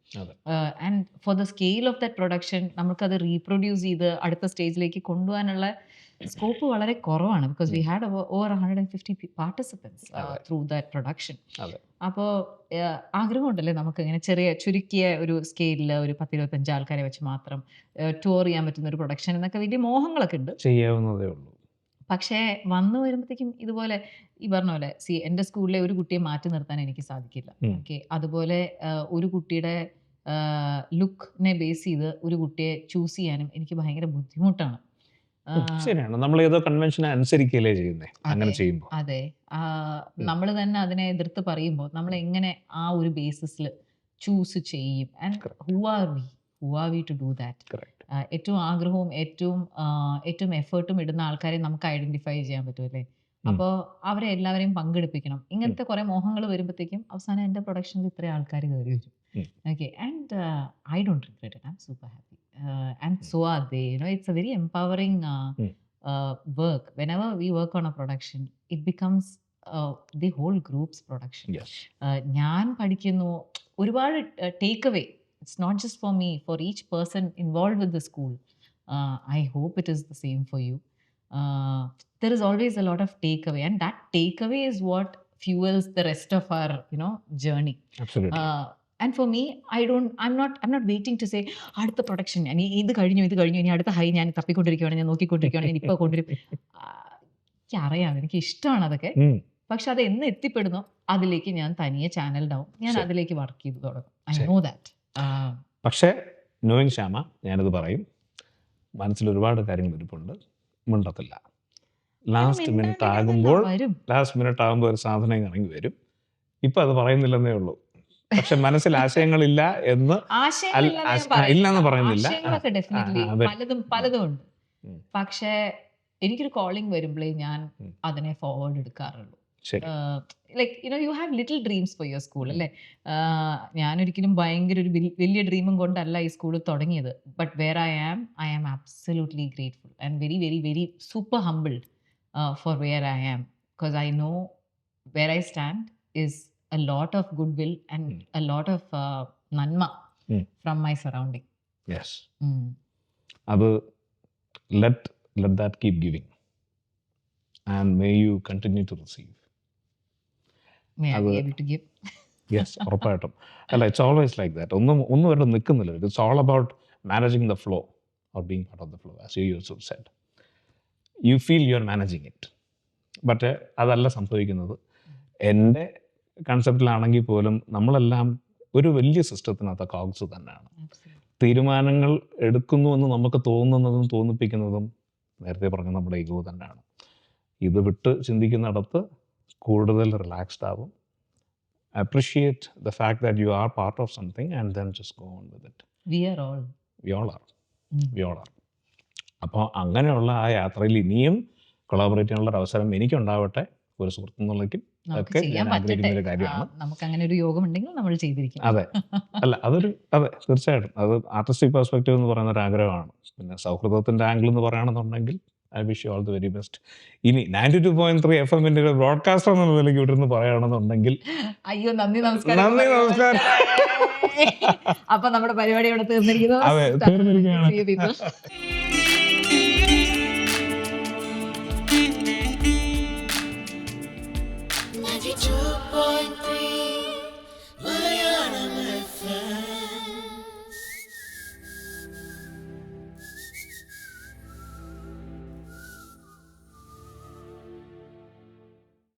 And for the scale of that production നമുക്കത് റീപ്രൊഡ്യൂസ് ചെയ്ത് അടുത്ത സ്റ്റേജിലേക്ക് കൊണ്ടുപോകാനുള്ള സ്കോപ്പ് വളരെ കുറവാണ്. Because we had over 150 participants through that production. അപ്പോൾ ആഗ്രഹമുണ്ടല്ലേ നമുക്ക് ഇങ്ങനെ ചുരുക്കിയ ഒരു സ്കെയിലിൽ ഒരു 10-25 ആൾക്കാരെ വെച്ച് മാത്രം ടൂർ ചെയ്യാൻ പറ്റുന്ന ഒരു പ്രൊഡക്ഷൻ എന്നൊക്കെ വലിയ മോഹങ്ങളൊക്കെ ഉണ്ട്, ചെയ്യാവുന്നതേ ഉള്ളൂ. പക്ഷേ വന്നു വരുമ്പോഴത്തേക്കും ഇതുപോലെ ഈ പറഞ്ഞ പോലെ എൻ്റെ സ്കൂളിലെ ഒരു കുട്ടിയെ മാറ്റി നിർത്താൻ എനിക്ക് സാധിക്കില്ല. ഓക്കെ, അതുപോലെ ഒരു കുട്ടിയുടെ ലുക്കിനെ ബേസ് ചെയ്ത് ഒരു കുട്ടിയെ ചൂസ് ചെയ്യാനും എനിക്ക് ഭയങ്കര ബുദ്ധിമുട്ടാണ്. ശരിയാണ്, നമ്മൾ ഏതോ കൺവെൻഷൻ അനുസരിക്കല്ലേ ചെയ്യുന്നേ അങ്ങനെ ചെയ്യുമ്പോൾ. അതെ, നമ്മൾ തന്നെ അതിനെ എതിർത്ത് പറയുമ്പോൾ നമ്മൾ എങ്ങനെ ആ ഒരു ബേസിസിൽ ചൂസ് ചെയ്യും? And who are we to do that? ഏറ്റവും ആഗ്രഹവും ഏറ്റവും എഫേർട്ടും ഇടുന്ന ആൾക്കാരെ നമുക്ക് ഐഡന്റിഫൈ ചെയ്യാൻ പറ്റുമല്ലേ? അപ്പോൾ അവരെ എല്ലാവരെയും പങ്കെടുപ്പിക്കണം. ഇങ്ങനത്തെ കുറെ മോഹങ്ങൾ വരുമ്പോഴത്തേക്കും അവസാനം എൻ്റെ പ്രൊഡക്ഷനിൽ ഇത്രയും ആൾക്കാർ കയറി വരും. Okay, and I don't regret it. I am super happy. And so are they. You know, it's a very empowering work. Whenever we work on a production, it becomes the whole group's production. Yes. ഞാൻ പഠിക്കുന്നു ഒരുപാട് take away. It's not just for me, for each person involved with the school. I hope it is the same for you. There is always a lot of takeaway, and that takeaway is what fuels the rest of our, journey. Absolutely. And for me, I'm not waiting to say അടുത്ത പ്രൊഡക്ഷൻ ഇത് കഴിഞ്ഞു ഇനി അടുത്ത ഹൈ ഞാൻ തപ്പിക്കൊണ്ടിരിക്കുകയാണ്, ഞാൻ നോക്കിക്കൊണ്ടിരിക്കുകയാണ്, ഞാൻ ഇപ്പോൾ കൊണ്ടുവരും. എനിക്കറിയാം, എനിക്ക് ഇഷ്ടമാണ് അതൊക്കെ. പക്ഷെ അത് എന്ന് എത്തിപ്പെടുന്നോ അതിലേക്ക് ഞാൻ തനിയെ ചാനൽ ഡൗൺ, ഞാൻ അതിലേക്ക് വർക്ക് ചെയ്ത് തുടങ്ങും. I know that. പക്ഷേ നോയിങ് ശ്യാമ, ഞാനത് പറയും, മനസ്സിൽ ഒരുപാട് കാര്യങ്ങൾ ഇരിപ്പുണ്ട്, മിണ്ടത്തില്ല. ലാസ്റ്റ് മിനിറ്റ് ആകുമ്പോൾ ഒരു സാധനം ഇറങ്ങി വരും. ഇപ്പം അത് പറയുന്നില്ലെന്നേ ഉള്ളൂ. പക്ഷെ മനസ്സിൽ ആശയങ്ങളില്ല എന്ന് ഇല്ലെന്ന് പറയുന്നില്ല. പലതും ഉണ്ട്. പക്ഷേ എനിക്കൊരു കോളിംഗ് വരുമ്പോഴേ ഞാൻ അതിനെ ഫോർവേഡ് എടുക്കാറുള്ളൂ. Like you have little dreams for your school അല്ലേ? ഞാനൊരിക്കലും ഭയങ്കര ഒരു വലിയ ഡ്രീമും കൊണ്ടല്ല ഈ സ്കൂൾ തുടങ്ങിയത്. But where I am absolutely grateful and very very very super humbled for where I am, because I know where I stand is a lot of goodwill and a lot of nanma from my surrounding. Yes. Adu let that keep giving, and may you continue to receive. May I be able to give? Yes, ഉറപ്പായിട്ടും. അല്ല, it's always like that. ഒന്നും വരെ നിൽക്കുന്നില്ല. It's all about managing the flow or being part of the flow, as you yourself said. You feel you're managing it, but അതല്ല സംഭവിക്കുന്നത്. എൻ്റെ കൺസെപ്റ്റിലാണെങ്കിൽ പോലും നമ്മളെല്ലാം ഒരു വലിയ സിസ്റ്റത്തിനകത്ത് കോഗ്സ് തന്നെയാണ്. തീരുമാനങ്ങൾ എടുക്കുന്നുവെന്ന് നമുക്ക് തോന്നുന്നതും തോന്നിപ്പിക്കുന്നതും നേരത്തെ പറഞ്ഞ നമ്മുടെ ഈഗോ തന്നെയാണ്. ഇത് വിട്ട് ചിന്തിക്കുന്നിടത്ത് കൂടുതൽ റിലാക്സ്ഡ് ആവും. Appreciate the fact that you are part of something and then just go on with it. We all are. അപ്പോൾ അങ്ങനെയുള്ള ആ യാത്രയിൽ ഇനിയും കൊളാബറേറ്റ് ചെയ്യാനുള്ള അവസരം എനിക്കുണ്ടാവട്ടെ. ഒരു സുഹൃത്ത് എന്നുള്ളതും നമുക്ക് ഒക്കെ ചെയ്യാൻ ഞാൻ പറ്റട്ടെ. ആഗ്രഹിക്കുന്ന ഒരു കാര്യമാണ്. നമുക്ക് അങ്ങനെ ഒരു യോഗം ഉണ്ടെങ്കിൽ നമ്മൾ ചെയ്തിരിക്കും. അതെ അല്ല അതെ തീർച്ചയായിട്ടും അത് ആർട്ടിസ്റ്റിക് പെർസ്പെക്റ്റീവ് എന്ന് പറയുന്ന ഒരു ആഗ്രഹമാണ്. പിന്നെ സൗഹൃദത്തിൻ്റെ ആംഗിൾ എന്ന് പറയുകയാണെന്നുണ്ടെങ്കിൽ I wish you all the very best. ഇനി 92.3 FM-ന്റെ ഒരു ബ്രോഡ്കാസ്റ്റർ എന്നുള്ള നിലയ്ക്ക് ഇവിടെ നിന്ന് പറയുകയാണെന്നുണ്ടെങ്കിൽ അയ്യോ നന്ദി നമസ്കാരം. നന്ദി, നമസ്കാരം. അപ്പൊ നമ്മുടെ പരിപാടി ഇവിടെ തീർന്നിരിക്കുന്നു. അതെ തീർന്നിരിക്കുകയാണ്. See you people. 92.3